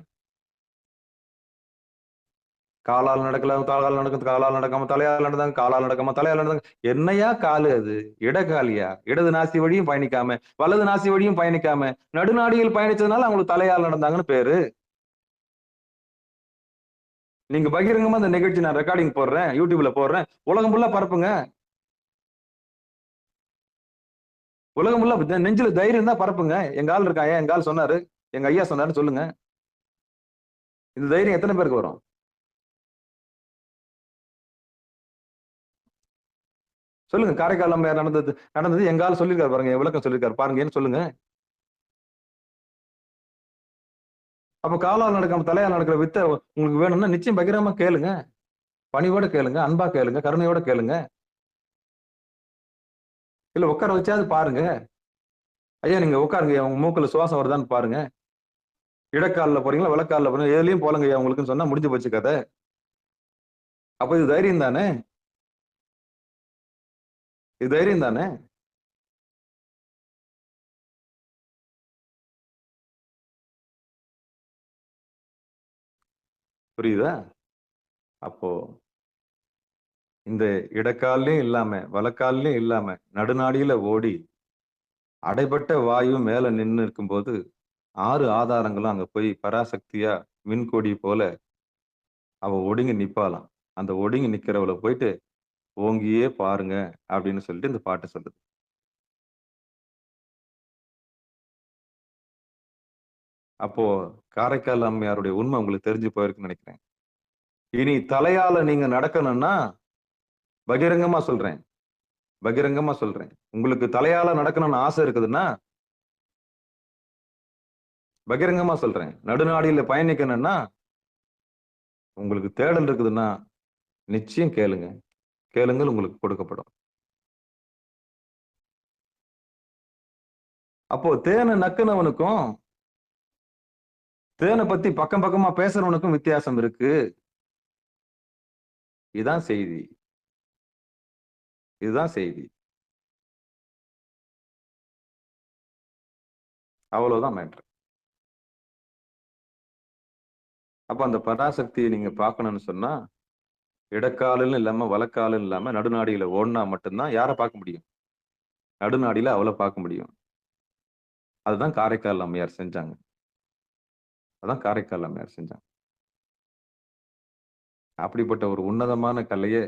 காலால் நடக்கலாம், காலால் நடக்கும், காலால் நடக்காம தலையால் நடந்தாங்க, காலால் நடக்காம தலையால் நடந்தாங்க. என்னையா காலு அது? இடகாலியா? இடது நாசி வழியும் பயணிக்காம வலது நாசி வழியும் பயணிக்காம நடுநாடியில் பயணிச்சதுனால அவங்களுக்கு தலையால் நடந்தாங்கன்னு பேரு. நீங்க பகிரங்கமா இந்த நிகழ்ச்சி நான் ரெக்கார்டிங் போடுறேன், யூடியூப்ல போடுறேன், உலகம் ஃபுல்லா பரப்புங்க. உலகம் ஃபுல்லா நெஞ்சில தைரியம் தான் பரப்புங்க. எங்க ஆள் இருக்காங்க, எங்க ஆள் சொன்னாரு, எங்க ஐயா சொன்னாருன்னு சொல்லுங்க. இந்த தைரியம் எத்தனை பேருக்கு வரும்? சொல்லுங்க. காரைக்கால் அம்மையார் நடந்தது எங்க ஆள் சொல்லியிருக்காரு பாருங்க, விளக்கம் சொல்லியிருக்காரு பாருங்கன்னு சொல்லுங்க. அப்ப காலால் நடக்காம தலையால் நடக்கிற வித்தை உங்களுக்கு வேணும்னா நிச்சயம் பகிரமா கேளுங்க, பணிவோட கேளுங்க, அன்பா கேளுங்க, கருணையோட கேளுங்க. இல்ல உட்கார வச்சாது பாருங்க. ஐயா நீங்க உட்காருங்க, உங்க மூக்குல சுவாசம் வருதான்னு பாருங்க. இடக்காலில் போறீங்களா, விளக்காலில் போறீங்க, எதுலயும் போலங்க ஐயா உங்களுக்குன்னு சொன்னா முடிஞ்சு போச்சு கதை. அப்ப இது தைரியம் தானே? இது தைரியம் தானே? புரியுதா? அப்போ இந்த இடக்காலையும் இல்லாம வலக்காலையும் இல்லாம நடுநாடியில ஓடி அடைபட்ட வாயு மேல நின்று இருக்கும்போது 6 ஆதாரங்களும் அங்க போய் பராசக்தியா மின்கொடி போல அவ ஒடுங்கி நிப்பாளாம். அந்த ஒடுங்கி நிக்கிறவள போயிட்டு ஓங்கியே பாருங்க அப்படின்னு சொல்லிட்டு இந்த பாட்டு சொல்லுது. அப்போ காரைக்கால் அம்மையாருடைய உண்மை உங்களுக்கு தெரிஞ்சு போயிருக்குன்னு நினைக்கிறேன். இனி தலையால நீங்க நடக்கணும்னா பகிரங்கமா சொல்றேன். பகிரங்கமா சொல்றேன். உங்களுக்கு தலையால நடக்கணும்னு ஆசை இருக்குதுன்னா பகிரங்கமா சொல்றேன். நடுநாடியில பயணிக்கணும்னா உங்களுக்கு தேடல் இருக்குதுன்னா நிச்சயம் கேளுங்க. கேளுங்கள் உங்களுக்கு கொடுக்கப்படும். அப்போ தேனை நக்குனவனுக்கும் தேனை பத்தி பக்கம் பக்கமா பேசுறவனுக்கும் வித்தியாசம் இருக்கு. இதுதான் செய்தி. இதுதான் செய்தி. அவ்வளவுதான் மேட்ரு. அப்ப அந்த பராசக்தியை நீங்க பார்க்கணும்னு சொன்னா இடக்காலும் இல்லாம வலக்காலும் இல்லாம நடுநாடியில ஓடினா மட்டும்தான் யாரை பார்க்க முடியும்? நடுநாடியில அவளை பார்க்க முடியும். அதுதான் காரைக்கால் அம்மையார் செஞ்சாங்க. அதான் காரைக்கால் அம்மையார் செஞ்சாங்க. அப்படிப்பட்ட ஒரு உன்னதமான கலையை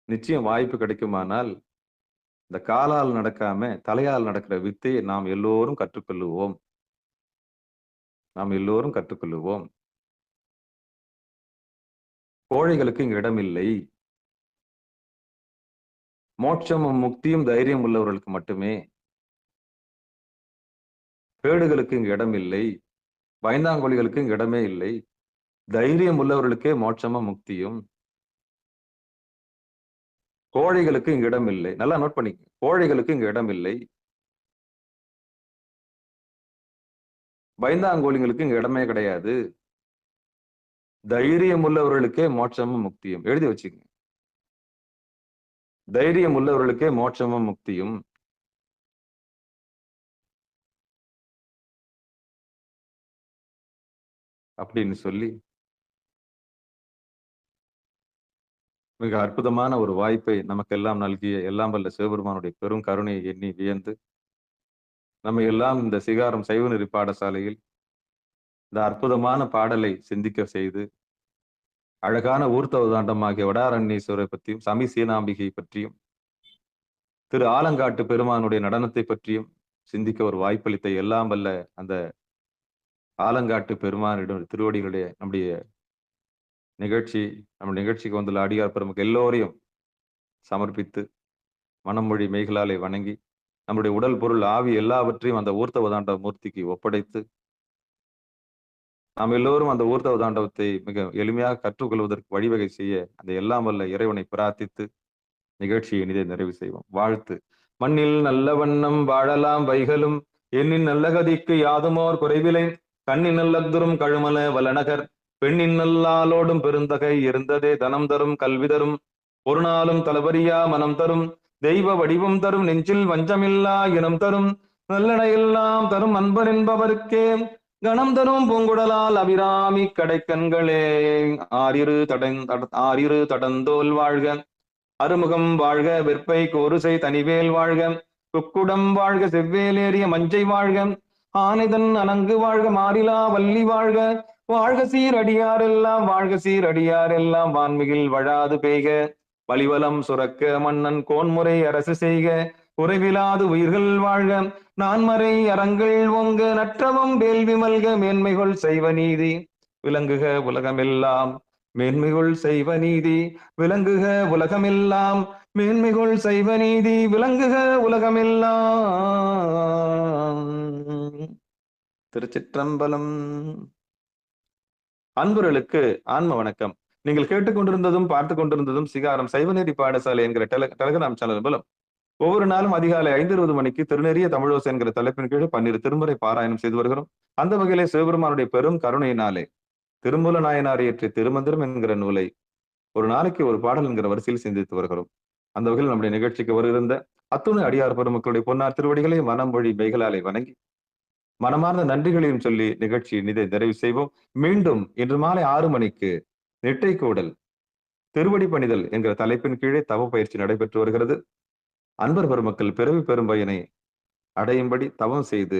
நிச்சயம் வாய்ப்பு கிடைக்குமானால் இந்த காலால் நடக்காம தலையால் நடக்கிற வித்தையை நாம் எல்லோரும் கற்றுக்கொள்ளுவோம். நாம் எல்லோரும் கற்றுக்கொள்ளுவோம். கோழைகளுக்கு இங்கு இடமில்லை. மோட்சமும் முக்தியும் தைரியம் உள்ளவர்களுக்கு மட்டுமே. பேடுகளுக்கு இங்கு இடமில்லை. பயந்தாங்கொழிகளுக்கு இங்கு இடமே இல்லை. தைரியம் உள்ளவர்களுக்கே மோட்சமும் முக்தியும். கோழைகளுக்கு இங்கு இடம் இல்லை. நல்லா நோட் பண்ணிக்க. கோழைகளுக்கு இங்கு இடம் இல்லை. பயந்தாங்கோலிங்களுக்கு இங்கு இடமே கிடையாது. தைரியம் உள்ளவர்களுக்கே மோட்சமும் முக்தியும். எழுதி வச்சுக்கங்க. தைரியம் உள்ளவர்களுக்கே மோட்சமும் முக்தியும். அப்படின்னு சொல்லி மிக அற்புதமான ஒரு வாய்ப்பை நமக்கெல்லாம் நல்கிய எல்லாம் வல்ல சிவபெருமானுடைய பெரும் கருணையை எண்ணி வியந்து நம்ம எல்லாம் இந்த சிகாரம் சைவநெறி பாடசாலையில் இந்த அற்புதமான பாடலை சிந்திக்க செய்து அழகான ஊர்த்தவதாண்டமாகிய வடாரண்யேஸ்வரை பற்றியும் சமி சீனாம்பிகை பற்றியும் திரு ஆலங்காட்டு பெருமானுடைய நடனத்தை பற்றியும் சிந்திக்க ஒரு வாய்ப்பளித்த எல்லாம் வல்ல அந்த ஆலங்காட்டு பெருமானிடம் திருவடிகளுடைய நம்முடைய நிகழ்ச்சிக்கு வந்துள்ள அடியார் பெருமக்கள் எல்லோரையும் சமர்ப்பித்து மனமொழி மெய்களாலை வணங்கி நம்முடைய உடல் பொருள் ஆவி எல்லாவற்றையும் அந்த ஊர்த்தவதாண்ட மூர்த்திக்கு ஒப்படைத்து நாம் எல்லோரும் அந்த ஊர்த்தவதாண்டவத்தை மிக எளிமையாக கற்றுக்கொள்வதற்கு வழிவகை செய்ய அந்த எல்லாம் வல்ல இறைவனை பிரார்த்தித்து நிகழ்ச்சியை இனிதே நிறைவு செய்வோம். வாழ்த்து. மண்ணில் நல்ல வண்ணம் வாழலாம் வைகளும் எண்ணின் நல்ல கதிக்கு யாதுமோர் குறைவிலை கண்ணின் நல்லதுரும் கழுமல வலநகர் பெண்ணின் நல்லாலோடும் பெருந்தகை இருந்ததே தனம் தரும் கல்வி தரும் ஒரு நாளும் தளபரியா மனம் தரும் தெய்வ வடிவம் தரும் நெஞ்சில் வஞ்சமில்லா இனம் தரும் நல்லனையெல்லாம் தரும் அன்பர் என்பவருக்கே கணம் தரும் பூங்குடலால் அபிராமி கடைக்கண்களே ஆரிரு தடந்தோல் வாழ்க அருமுகம் வாழ்க வெற்பை கோருசை தனிவேல் வாழ்க குக்குடம் வாழ்க செவ்வேலேறிய மஞ்சை வாழ்க ஆனைதன் அணங்கு வாழ்க மாறிலா வள்ளி வாழ்க வாழ்க சீரடியாரெல்லாம் வாழ்க சீரடியாரெல்லாம் வான்மிகில் வழாது பெய்க வலிவலம் சுரக்க மன்னன் கோன்முறை அரசு செய்க குறைவிலாது உயிர்கள் வாழ்க நான்மறை அறங்கள் ஓங்க நற்றவம் வேள்வி மல்க மேன்மைகள் செய்வ நீதி விளங்குக உலகமெல்லாம் மேன்மைகள் செய்வ நீதி விளங்குக உலகமெல்லாம் மேன்மைகள் செய்வ நீதி விளங்குக உலகமெல்லாம். திருச்சிற்றம்பலம். அன்பர்களுக்கு ஆன்ம வணக்கம். நீங்கள் கேட்டுக்கொண்டிருந்ததும் பார்த்து கொண்டிருந்ததும் சிகாரம் சைவநெறி பாடசாலை என்கிற டெலகிராம் சேனல் மூலம் ஒவ்வொரு நாளும் அதிகாலை 5:20 மணிக்கு திருநெறிய தமிழோசை என்கிற தலைப்பின் கீழ் 12 திருமுறை பாராயணம் செய்து வருகிறோம். அந்த வகையிலே சிவபெருமானுடைய பெரும் கருணையினாலே திருமூல நாயனார் இயற்றிய திருமந்திரம் என்கிற நூலை ஒரு நாளைக்கு ஒரு பாடல் என்கிற வரிசையில் சிந்தித்து வருகிறோம். அந்த வகையில் நம்முடைய நிகழ்ச்சிக்கு வருகின்ற அத்துணை அடியார் பெருமக்களுடைய பொன்னார் திருவடிகளை மனம் மொழி மெய்களாலே வணங்கி மனமார்ந்த நன்றிகளையும் சொல்லி நிகழ்ச்சி இதை நிறைவு செய்வோம். மீண்டும் இன்று மாலை 6 மணிக்கு நெட்டை கூடல் திருவடி பணிதல் என்கிற தலைப்பின் கீழே தவ பயிற்சி நடைபெற்று வருகிறது. அன்பர் பெருமக்கள் பிறவி பெரும் பயனை அடையும்படி தவம் செய்து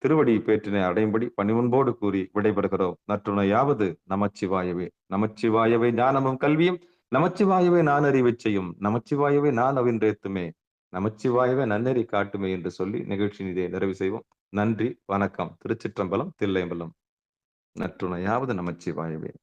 திருவடி பேற்றினை அடையும்படி பணிவன்போடு கூறி விடைபெறுகிறோம். நற்றுணையாவது நமச்சிவாயவே. நமச்சிவாயவே ஞானமும் கல்வியும், நமச்சிவாயவே நான் அறிவைச் செய்யும், நமச்சிவாயவே நான் அவின்றேத்துமே, நமச்சிவாயவே நன்னெறி காட்டுமே என்று சொல்லி நிகழ்ச்சி இதை நிறைவு செய்வோம். நன்றி, வணக்கம். திருச்சிற்றம்பலம், தில்லையம்பலம். நற்றுணையாவது நமச்சிவாயவே.